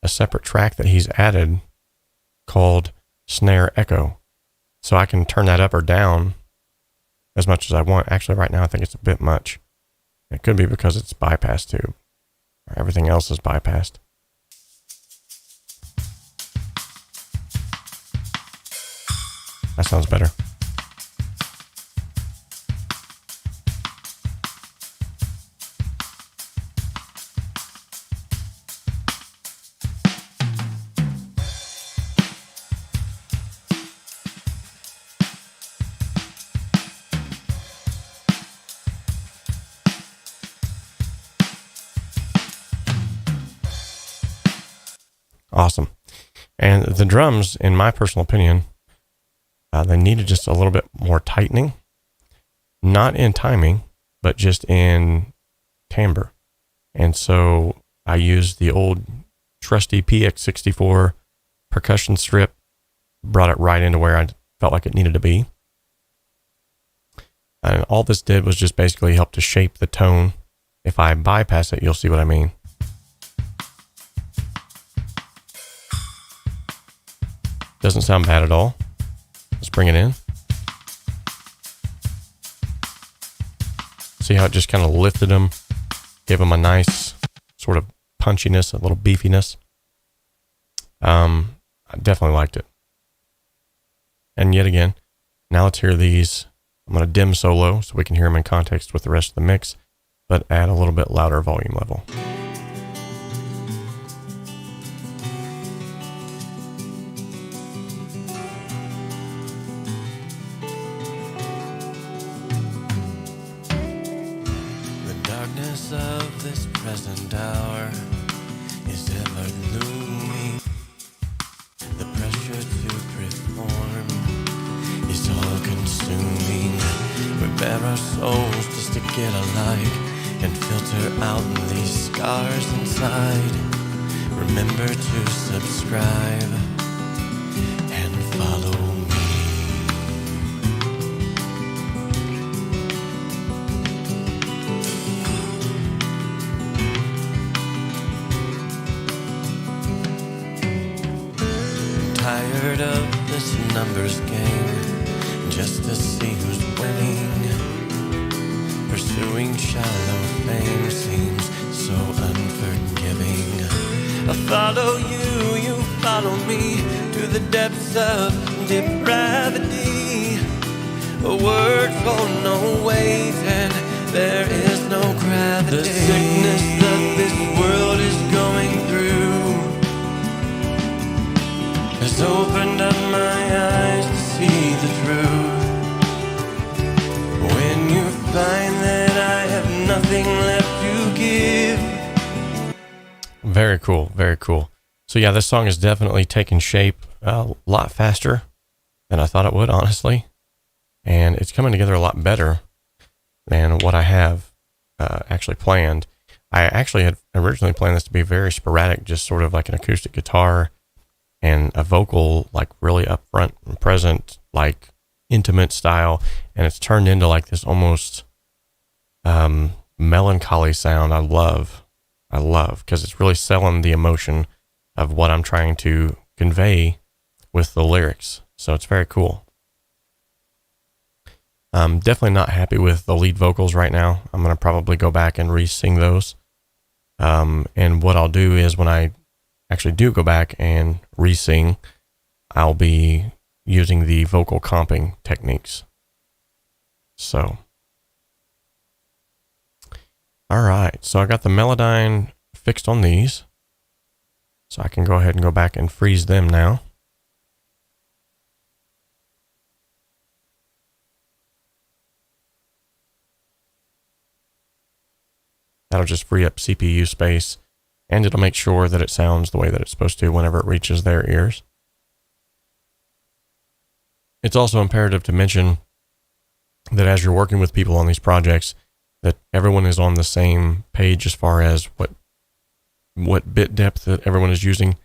a separate track that he's added called Snare Echo. So I can turn that up or down as much as I want. Actually, right now I think it's a bit much. It could be because it's bypassed too. Everything else is bypassed. That sounds better. Awesome. And the drums, in my personal opinion, they needed just a little bit more tightening, not in timing, but just in timbre. And so I used the old trusty PX64 percussion strip, brought it right into where I felt like it needed to be. And all this did was just basically help to shape the tone. If I bypass it, you'll see what I mean. Doesn't sound bad at all. Let's bring it in. See how it just kind of lifted them, gave them a nice sort of punchiness, a little beefiness. I definitely liked it. And yet again, now let's hear these. I'm going to dim solo so we can hear them in context with the rest of the mix, but add a little bit louder volume level. thousand hour is ever looming. The pressure to perform is all consuming. We bare our souls just to get alike and filter out these scars inside. Remember to subscribe and follow me. Tired of this numbers game, just to see who's winning. Pursuing shallow fame seems so unforgiving. I follow you, you follow me to the depths of depravity. Words hold no weight and there is no gravity. The sickness that this world is going through has opened up my eyes to see the truth. When you find that I have nothing left to give. Very cool, very cool. So yeah, this song is definitely taking shape a lot faster than I thought it would, honestly. And it's coming together a lot better than what I have actually planned. I actually had originally planned this to be very sporadic, just sort of like an acoustic guitar and a vocal, like really upfront and present, like intimate style. And it's turned into like this almost melancholy sound. I love, because it's really selling the emotion of what I'm trying to convey with the lyrics. So it's very cool. I'm definitely not happy with the lead vocals right now. I'm going to probably go back and re-sing those. And what I'll do is when I actually do go back and re-sing, I'll be using the vocal comping techniques. So, all right. So I got the melodyne fixed on these. So I can go ahead and go back and freeze them now. That'll just free up CPU space, and it'll make sure that it sounds the way that it's supposed to whenever it reaches their ears. It's also imperative to mention that as you're working with people on these projects, that everyone is on the same page as far as what bit depth that everyone is using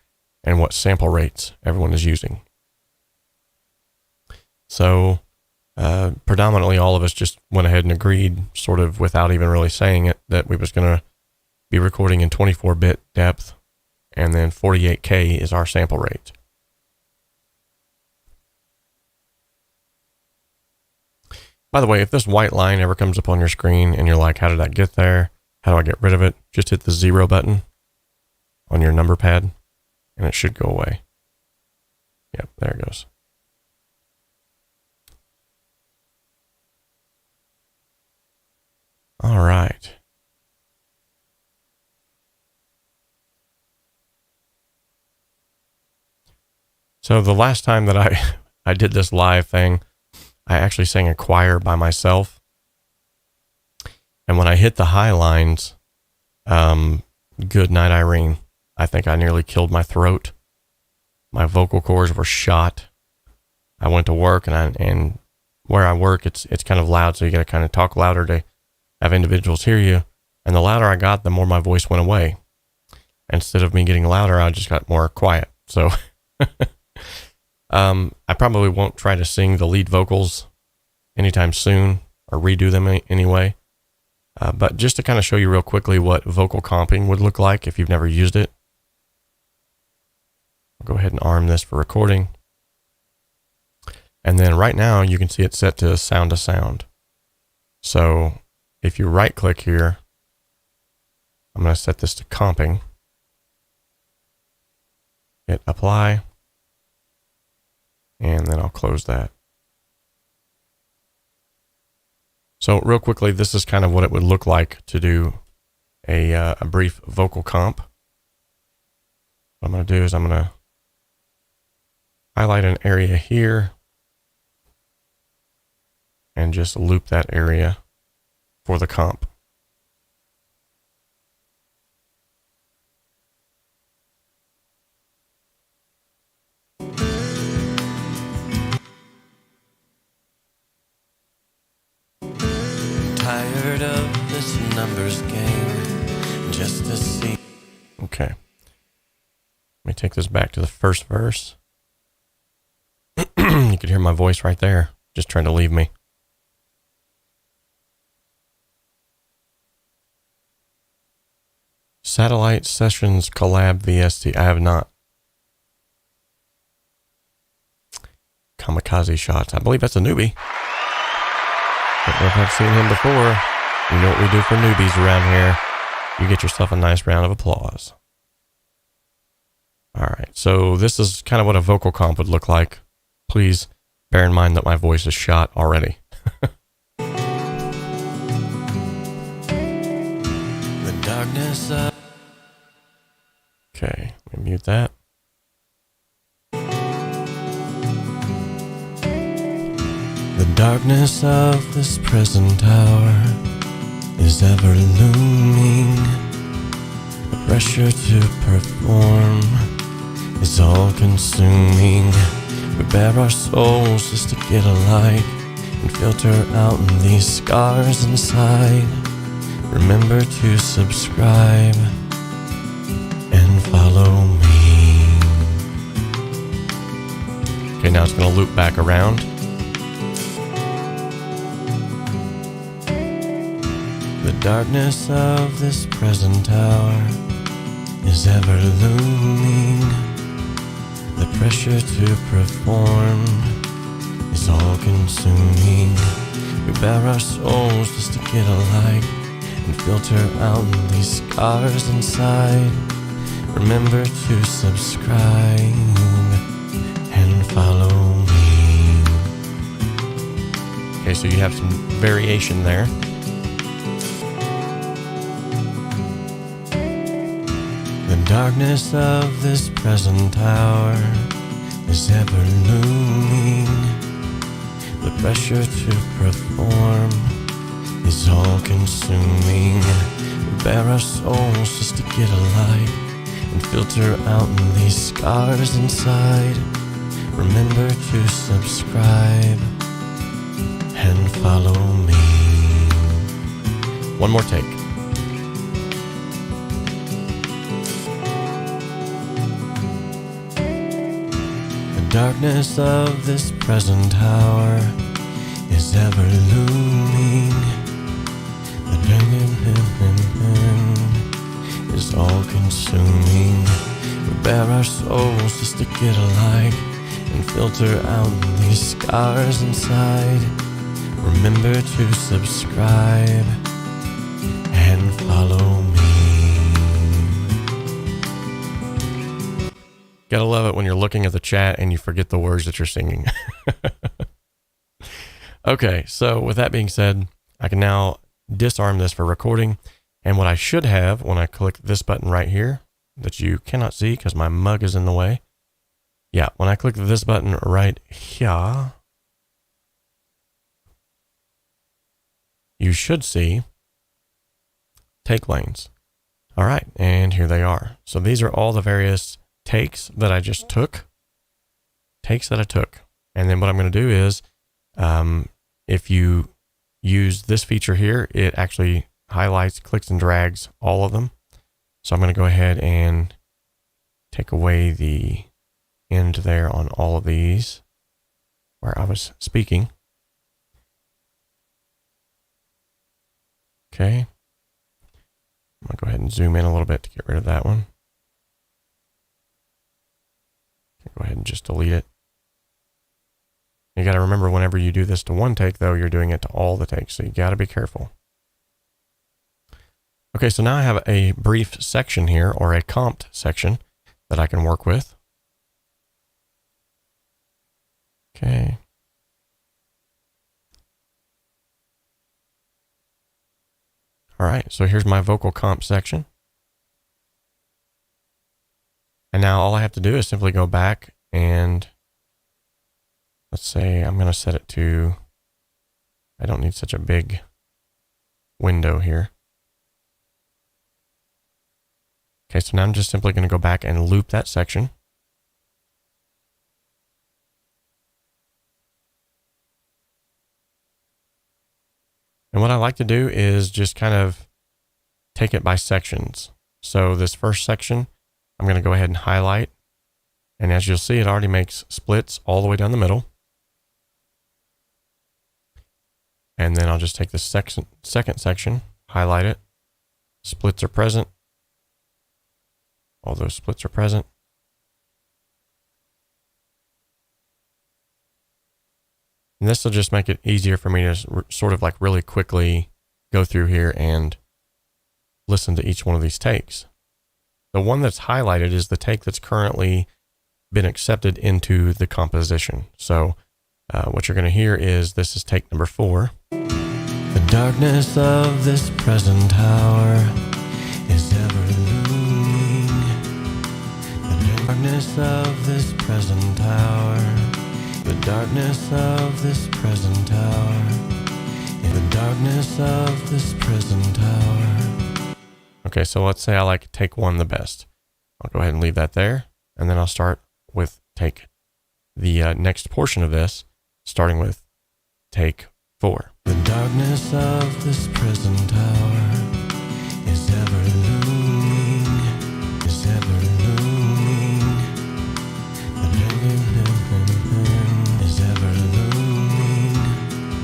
and what sample rates everyone is using. So predominantly all of us just went ahead and agreed, sort of without even really saying it, that we was going to be recording in 24-bit depth, and then 48K is our sample rate. By the way, if this white line ever comes up on your screen and you're like, how did that get there? How do I get rid of it? Just hit the 0 button on your number pad and it should go away. Yep, there it goes. All right. So the last time that I did this live thing, I actually sang a choir by myself. And when I hit the high lines, good night, Irene, I think I nearly killed my throat. My vocal cords were shot. I went to work, and where I work, it's kind of loud, so you got to kind of talk louder to have individuals hear you. And the louder I got, the more my voice went away. Instead of me getting louder, I just got more quiet. So I probably won't try to sing the lead vocals anytime soon or redo them anyway. But just to kind of show you real quickly what vocal comping would look like if you've never used it. I'll go ahead and arm this for recording. And then right now you can see it set to sound to sound. So if you right click here, I'm going to set this to comping. Hit apply. And then I'll close that. So real quickly, this is kind of what it would look like to do a brief vocal comp. What I'm going to do is I'm going to highlight an area here and just loop that area for the comp. Okay. Let me take this back to the first verse. You could hear my voice right there, just trying to leave me. Satellite Sessions Collab VST. I have not. Kamikaze Shots. I believe that's a newbie. Don't know if I've seen him before. You know what we do for newbies around here. You get yourself a nice round of applause. All right, so this is kind of what a vocal comp would look like. Please bear in mind that my voice is shot already. The darkness of Okay, let me mute that. The darkness of this present hour is ever looming. The pressure to perform is all consuming. We bare our souls just to get a like and filter out these scars inside. Remember to subscribe and follow me. Okay, now it's going to loop back around. The darkness of this present hour is ever looming. The pressure to perform is all consuming. We bare our souls just to get a like and filter out these scars inside. Remember to subscribe and follow me. Okay, so you have some variation there. The darkness of this present hour is ever looming. The pressure to perform is all consuming. We bare our souls just to get a like and filter out these scars inside. Remember to subscribe and follow me. One more take. The darkness of this present hour is ever looming. The is all consuming. We bare our souls just to get a like and filter out these scars inside. Remember to subscribe and follow me. Gotta love it when you're looking at the chat and you forget the words that you're singing. Okay, so with that being said, I can now disarm this for recording. And what I should have when I click this button right here, that you cannot see because my mug is in the way. Yeah, when I click this button right here, you should see take lanes. All right, and here they are. So these are all the various takes that I just took. And then what I'm going to do is, if you use this feature here, it actually highlights, clicks, and drags all of them. So I'm going to go ahead and take away the end there on all of these where I was speaking. Okay. I'm going to go ahead and zoom in a little bit to get rid of that one. Go ahead and just delete it. You got to remember, whenever you do this to one take, though, you're doing it to all the takes. So you got to be careful. Okay, so now I have a brief section here, or a comped section, that I can work with. Okay. All right, so here's my vocal comp section. And now all I have to do is simply go back and let's say I'm going to set it to, I don't need such a big window here. Okay, so now I'm just simply going to go back and loop that section. And what I like to do is just kind of take it by sections. So this first section, I'm going to go ahead and highlight. And as you'll see, it already makes splits all the way down the middle. And then I'll just take the second section, highlight it. Splits are present. All those splits are present. And this will just make it easier for me to sort of like really quickly go through here and listen to each one of these takes. The one that's highlighted is the take that's currently been accepted into the composition. So what you're going to hear is, this is take number 4. The darkness of this present hour is ever looming. The darkness of this present hour. The darkness of this present hour. In the darkness of this present hour. Okay, so let's say I like take 1 the best. I'll go ahead and leave that there. And then I'll start with take the next portion of this, starting with take 4. The darkness of this present hour is ever looming, is ever looming. Is ever looming,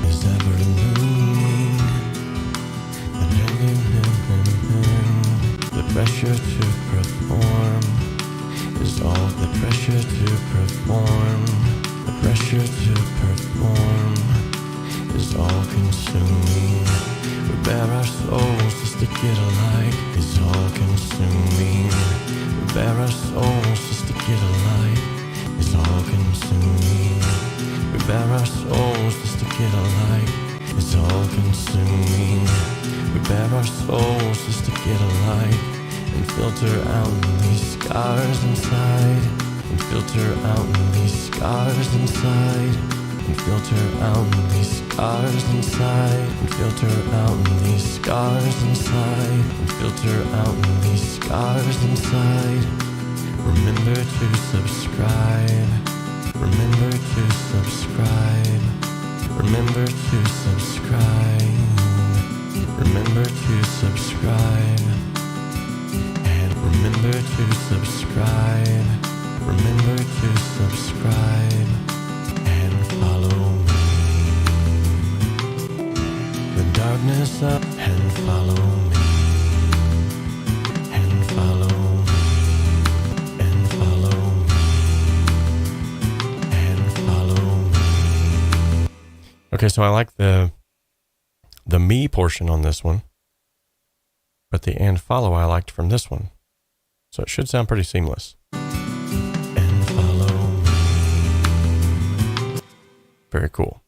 is ever looming. The pressure to perform is all the pressure to perform. The pressure to perform is all consuming. We bare our souls just to get alike. It's all consuming. We bare our souls just to get alike. It's all consuming. We bare our souls just to get alike. It's all consuming. We bare our souls just to get alike. And filter out these scars inside. And filter out these scars inside. And filter out these scars inside. And filter out these scars inside. And filter out these scars inside. Remember to subscribe. Remember to subscribe. Remember to subscribe. Remember to subscribe. And remember to subscribe. Remember to subscribe. And follow me. The darkness up and follow me. And follow me. And follow me. And follow me. Okay, so I like the me portion on this one, but the and follow I liked from this one. So it should sound pretty seamless. And follow me. Very cool.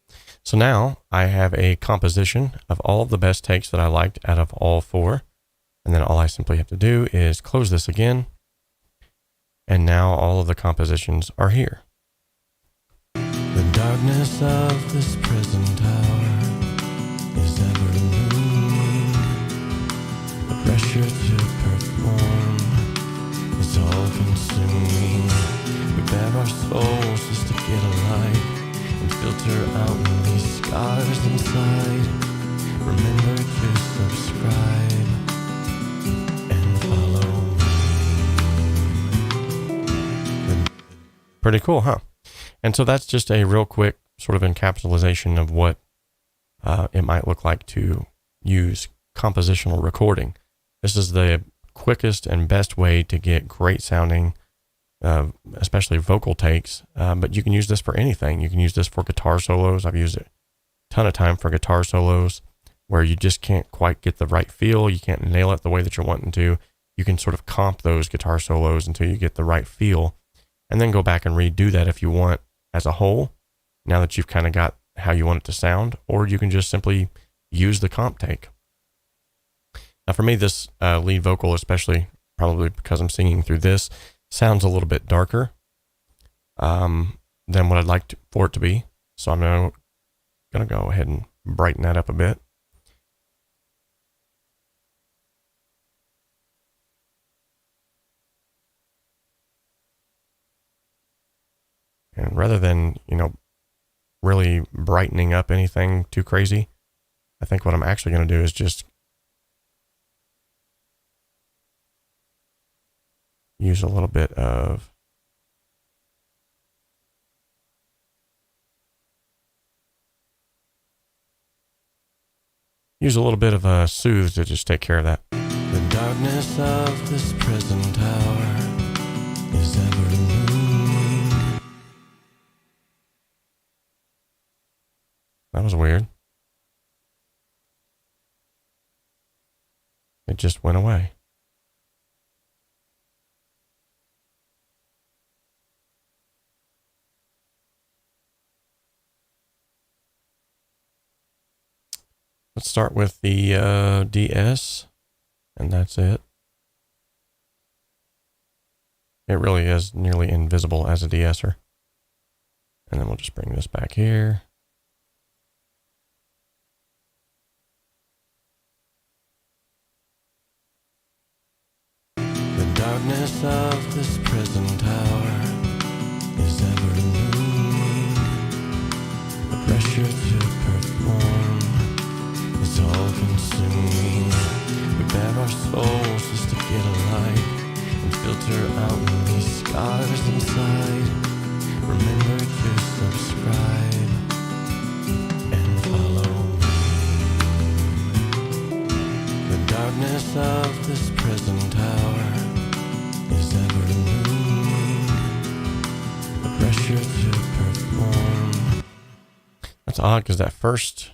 So now I have a composition of all of the best takes that I liked out of all 4. And then all I simply have to do is close this again. And now all of the compositions are here. The darkness of this present hour is ever looming. The pressure to perform is all consuming. We bare our souls just to get alike. And filter out these scars inside. Remember to subscribe. And follow me. Pretty cool, huh? And so that's just a real quick sort of encapsulation of what it might look like to use compositional recording. This is the quickest and best way to get great sounding, especially vocal takes. But you can use this for anything. You can use this for guitar solos. I've used it a ton of time for guitar solos where you just can't quite get the right feel. You can't nail it the way that you're wanting to. You can sort of comp those guitar solos until you get the right feel, and then go back and redo that if you want as a whole, now that you've kind of got how you want it to sound, or you can just simply use the comp take. Now for me, this lead vocal, especially probably because I'm singing through this, sounds a little bit darker than what I'd like for it to be. So I'm going to go ahead and brighten that up a bit. And rather than, really brightening up anything too crazy, I think what I'm actually going to do is just use a little bit of soothe to just take care of that. The darkness of this present hour is ever looming. That was weird. It just went away. Let's start with the DS, and that's it. It really is nearly invisible as a de-esser. And then we'll just bring this back here. The darkness of this present hour is ever looming. The pressure to perform is all consuming. We bare our souls just to get a light and filter out these scars inside. Remember to subscribe and follow me. The darkness of this present hour is ever looming. The pressure to perform. That's odd because that first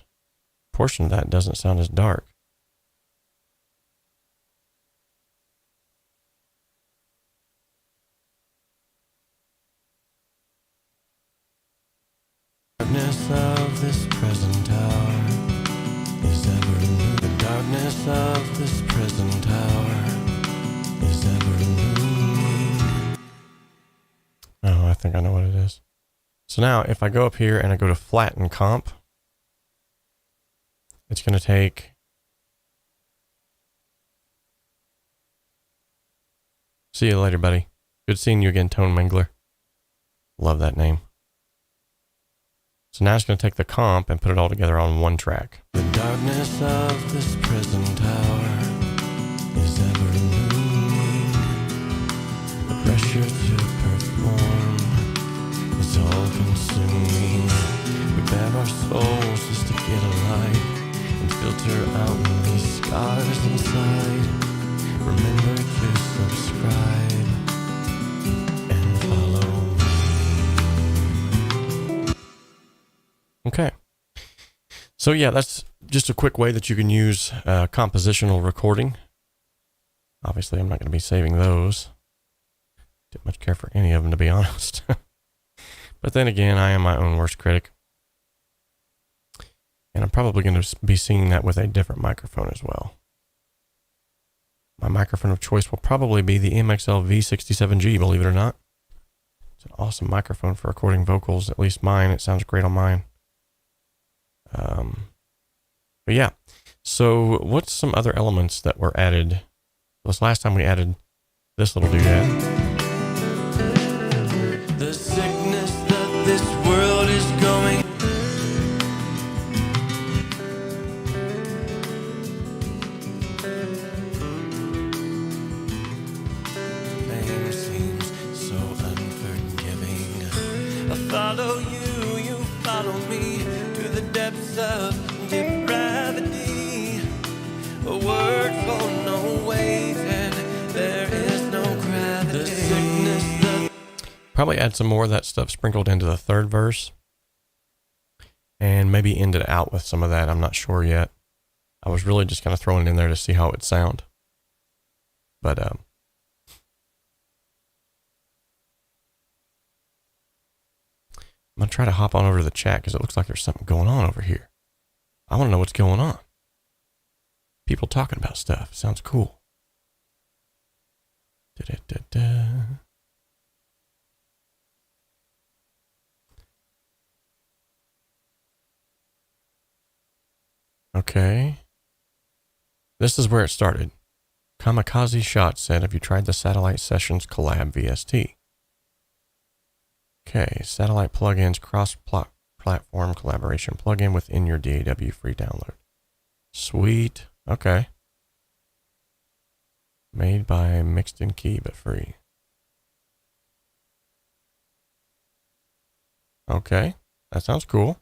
portion of that doesn't sound as dark. Darkness of this present hour is ever looming. The darkness of this present hour is ever looming. Oh, I think I know what it is. So now if I go up here and I go to flatten comp, it's going to take see you later, buddy. Good seeing you again, Tone Mingler. Love that name. So now it's going to take the comp and put it all together on one track. The darkness of this present hour is ever looming. The pressure to perform is all consuming. We bare our souls just to get a light and filter out these scars inside. Remember to subscribe and follow. Okay. So yeah, that's just a quick way that you can use compositional recording. Obviously, I'm not going to be saving those. Didn't much care for any of them, to be honest. But then again, I am my own worst critic. And I'm probably going to be seeing that with a different microphone as well. My microphone of choice will probably be the MXL V67G, believe it or not. It's an awesome microphone for recording vocals, at least mine. It sounds great on mine. But yeah, so what's some other elements that were added? This last time we added this little doodad. The sickness that this world is going. Fame seems so unforgiving. I follow you, you follow me to the depths of depravity. A word for no weight and there is no gravity. The sickness that Probably add some more of that stuff sprinkled into the third verse. And maybe end it out with some of that. I'm not sure yet. I was really just kind of throwing it in there to see how it would sound. But I'm going to try to hop on over to the chat because it looks like there's something going on over here. I want to know what's going on. People talking about stuff. Sounds cool. Da-da-da-da. Okay. This is where it started. Kamikaze Shot said, have you tried the Satellite Sessions Collab VST? Okay, satellite plugins, cross-platform collaboration plugin within your DAW free download. Sweet. Okay. Made by Mixed in Key, but free. Okay, that sounds cool.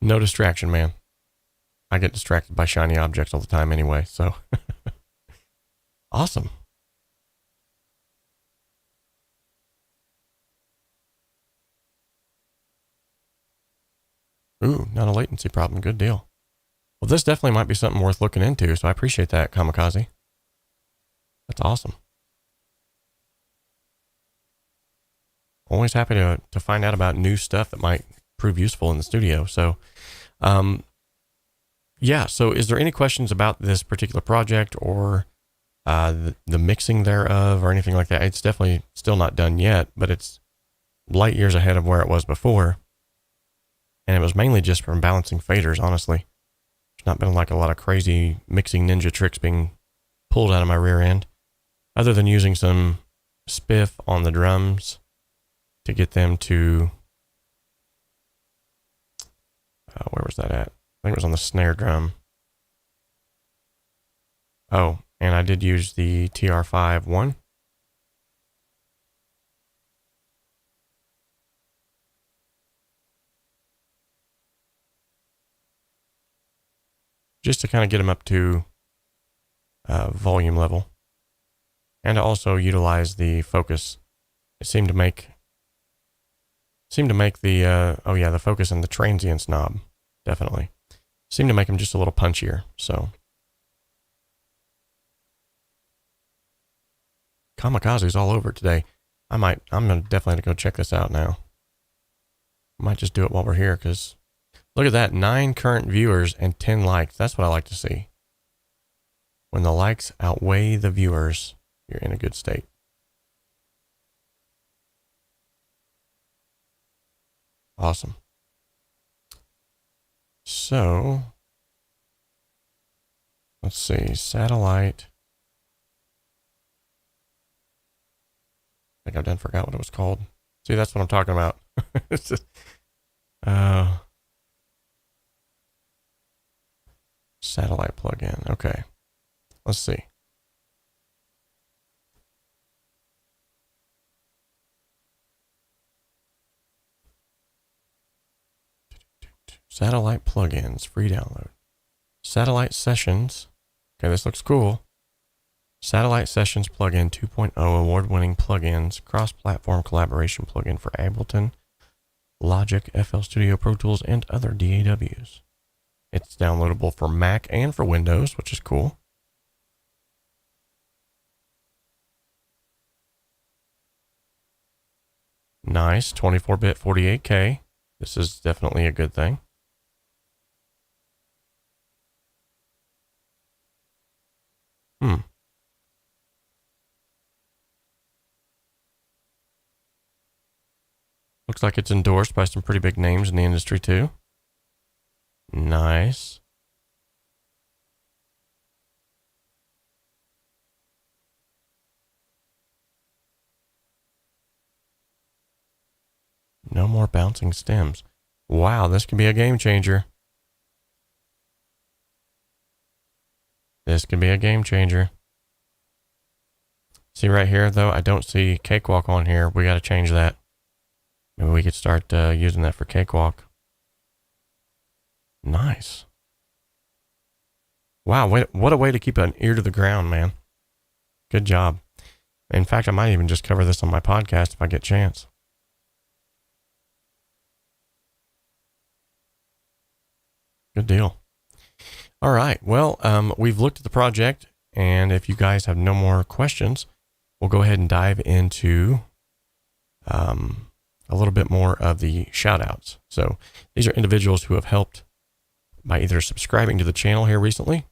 No distraction, man. I get distracted by shiny objects all the time anyway, so. Awesome. Ooh, not a latency problem. Good deal. Well, this definitely might be something worth looking into, so I appreciate that, 𝗏𝗏𝗀𝗃. That's awesome. Always happy to find out about new stuff that might prove useful in the studio. So, yeah, so is there any questions about this particular project or the mixing thereof or anything like that? It's definitely still not done yet, but it's light years ahead of where it was before. And it was mainly just from balancing faders, honestly. There's not been like a lot of crazy mixing ninja tricks being pulled out of my rear end, other than using some spiff on the drums to get them to, where was that at? I think it was on the snare drum. Oh, and I did use the TR-5-1. Just to kind of get them up to volume level. And to also utilize the focus. It seemed to make the, oh yeah, the focus and the transients knob, definitely. Seemed to make them just a little punchier, so. 𝗏𝗏𝗀𝗃's all over today. I'm gonna definitely go check this out now. Might just do it while we're here, because look at that, 9 current viewers and 10 likes. That's what I like to see. When the likes outweigh the viewers, you're in a good state. Awesome. So, let's see, satellite. I think I've done forgot what it was called. See, that's what I'm talking about. It's just, satellite plug-in. Okay. Let's see. Satellite plugins, free download. Satellite Sessions. Okay, this looks cool. Satellite Sessions plugin 2.0 award-winning plugins, cross-platform collaboration plugin for Ableton, Logic, FL Studio, Pro Tools, and other DAWs. It's downloadable for Mac and for Windows, which is cool. Nice, 24-bit 48K. This is definitely a good thing. Looks like it's endorsed by some pretty big names in the industry too. Nice. No more bouncing stems. Wow, this could be a game changer. This could be a game changer. See right here, though, I don't see Cakewalk on here. We got to change that. Maybe we could start using that for Cakewalk. Nice. Wow, what a way to keep an ear to the ground, man. Good job. In fact, I might even just cover this on my podcast if I get a chance. Good deal. All right. Well, we've looked at the project, and if you guys have no more questions, we'll go ahead and dive into a little bit more of the shout outs. So these are individuals who have helped by either subscribing to the channel here recently,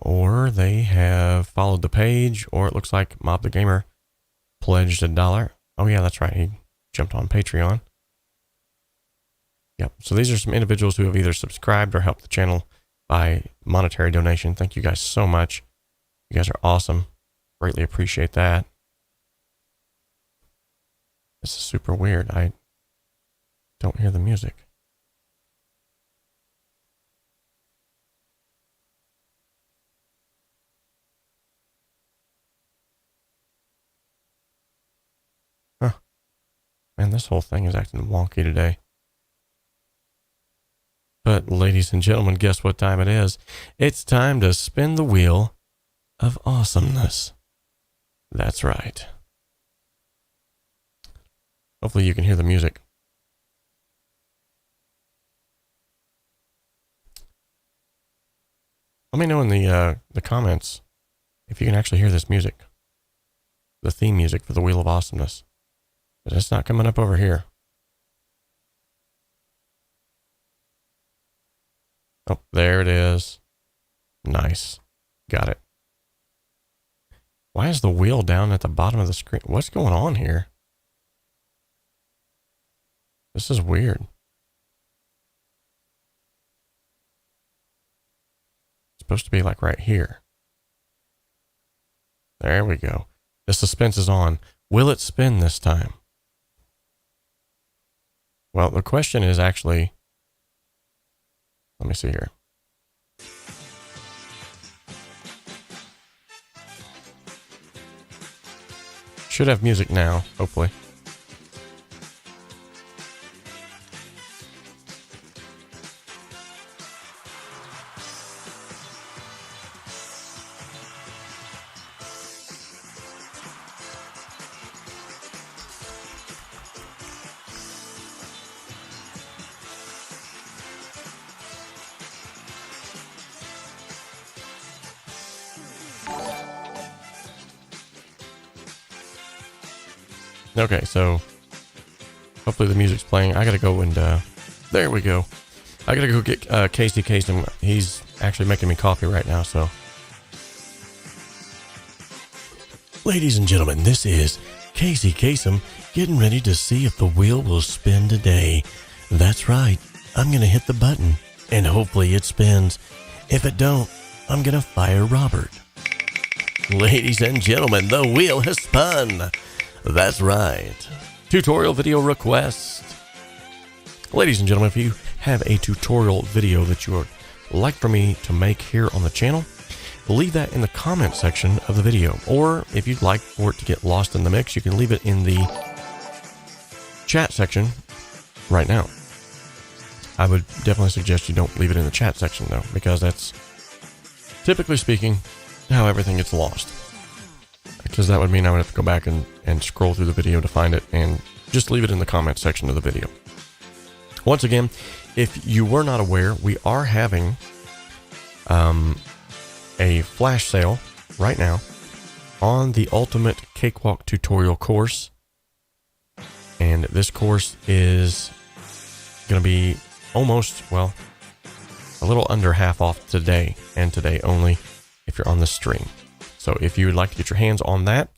or they have followed the page, or it looks like Mob the Gamer pledged $1. Oh yeah, that's right. He jumped on Patreon. Yep. So these are some individuals who have either subscribed or helped the channel by monetary donation. Thank you guys so much. You guys are awesome. Greatly appreciate that. This is super weird. I don't hear the music. Man, this whole thing is acting wonky today. But ladies and gentlemen, guess what time it is? It's time to spin the wheel of awesomeness. That's right. Hopefully you can hear the music. Let me know in the comments if you can actually hear this music. The theme music for the Wheel of Awesomeness. But it's not coming up over here. Oh, there it is. Nice. Got it. Why is the wheel down at the bottom of the screen? What's going on here? This is weird. It's supposed to be like right here. There we go. The suspense is on. Will it spin this time? Well, the question is actually, let me see here. Should have music now, hopefully. Okay, so hopefully the music's playing. I gotta go and there we go. I gotta go get 𝗪𝗂 𝗧𝗵𝗀. He's actually making me coffee right now. So, ladies and gentlemen, this is 𝗪𝗂 𝗧𝗵𝗀 getting ready to see if the wheel will spin today. That's right. I'm gonna hit the button and hopefully it spins. If it don't, I'm gonna fire Robert. Ladies and gentlemen, the wheel has spun. That's right. Tutorial video request. Ladies and gentlemen, if you have a tutorial video that you would like for me to make here on the channel, leave that in the comment section of the video. Or if you'd like for it to get lost in the mix, you can leave it in the chat section right now. I would definitely suggest you don't leave it in the chat section though, because that's typically speaking how everything gets lost. Because that would mean I would have to go back and scroll through the video to find it, and just leave it in the comment section of the video. Once again, if you were not aware, we are having a flash sale right now on the Ultimate Cakewalk tutorial course. And this course is going to be almost, well, a little under half off today, and today only if you're on the stream. So if you would like to get your hands on that,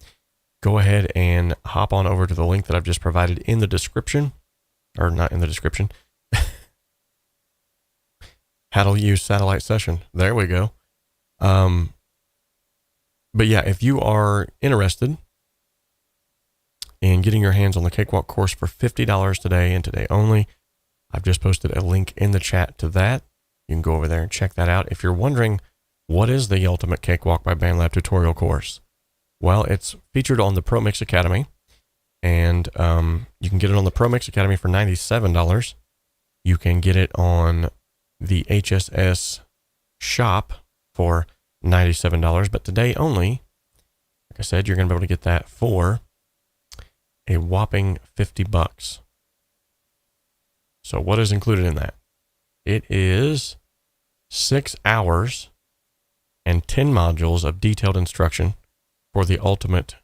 go ahead and hop on over to the link that I've just provided in the description, or not in the description. How to use satellite session. There we go. But yeah, if you are interested in getting your hands on the Cakewalk course for $50 today and today only, I've just posted a link in the chat to that. You can go over there and check that out. If you're wondering, what is the Ultimate Cakewalk by Bandlab tutorial course? Well, it's featured on the ProMix Academy, and you can get it on the ProMix Academy for $97. You can get it on the HSS shop for $97, but today only, like I said, you're going to be able to get that for a whopping $50. So what is included in that? It is 6 hours and 10 modules of detailed instruction for the ultimate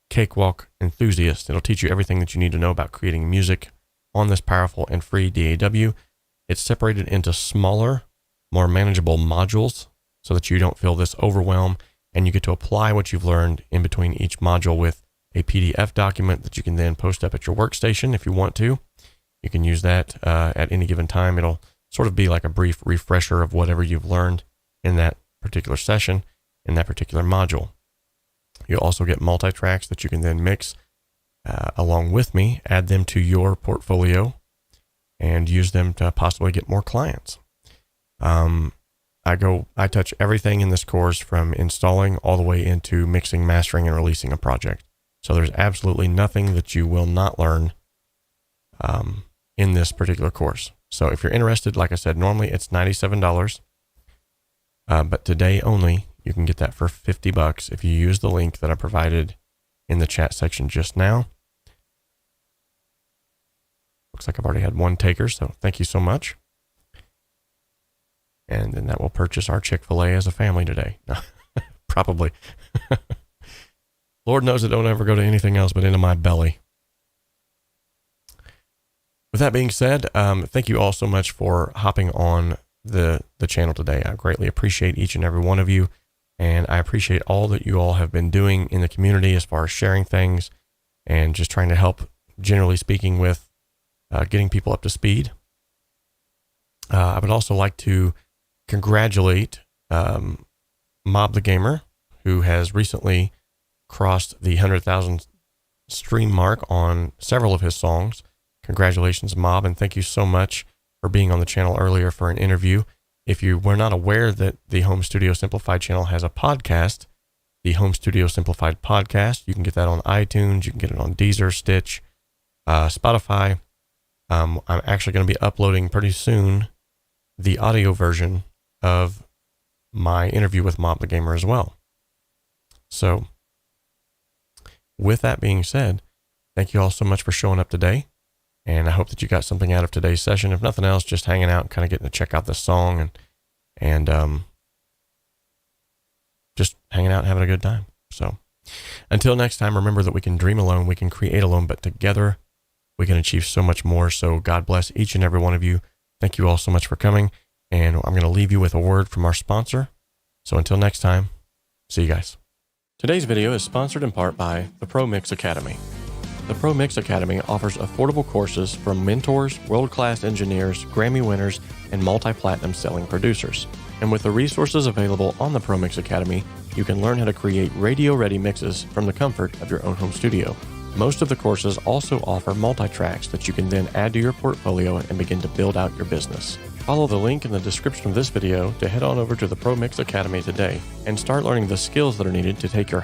Cakewalk enthusiast. It'll teach you everything that you need to know about creating music on this powerful and free DAW. It's separated into smaller, more manageable modules so that you don't feel this overwhelm, and you get to apply what you've learned in between each module with a PDF document that you can then post up at your workstation if you want to. You can use that at any given time. It'll sort of be like a brief refresher of whatever you've learned in that particular session, in that particular module. You'll also get multi-tracks that you can then mix along with me, add them to your portfolio, and use them to possibly get more clients. I touch everything in this course from installing all the way into mixing, mastering, and releasing a project. So there's absolutely nothing that you will not learn in this particular course. So if you're interested, like I said, normally it's $97, but today only you can get that for $50 if you use the link that I provided in the chat section just now. Looks like I've already had one taker, so thank you so much. And then that will purchase our Chick-fil-A as a family today. Probably. Lord knows it don't ever go to anything else but into my belly. With that being said, thank you all so much for hopping on the channel today. I greatly appreciate each and every one of you, and I appreciate all that you all have been doing in the community as far as sharing things and just trying to help, generally speaking, with getting people up to speed. I would also like to congratulate 𝗵𝗍, who has recently crossed the 100,000 stream mark on several of his songs. Congratulations, Mob, and thank you so much for being on the channel earlier for an interview. If you were not aware that the Home Studio Simplified channel has a podcast, the Home Studio Simplified podcast, you can get that on iTunes, you can get it on Deezer, Stitch, Spotify. I'm actually going to be uploading pretty soon the audio version of my interview with 𝗵𝗍 as well. So with that being said, thank you all so much for showing up today. And I hope that you got something out of today's session. If nothing else, just hanging out and kind of getting to check out this song and just hanging out and having a good time. So until next time, remember that we can dream alone, we can create alone, but together we can achieve so much more. So God bless each and every one of you. Thank you all so much for coming. And I'm going to leave you with a word from our sponsor. So until next time, see you guys. Today's video is sponsored in part by the 𝗶𝗍 Academy. The 𝗶𝗍 Academy offers affordable courses from mentors, world-class engineers, Grammy winners, and multi-platinum selling producers. And with the resources available on the 𝗶𝗍 Academy, you can learn how to create radio-ready mixes from the comfort of your own home studio. Most of the courses also offer multi-tracks that you can then add to your portfolio and begin to build out your business. Follow the link in the description of this video to head on over to the 𝗶𝗍 Academy today and start learning the skills that are needed to take your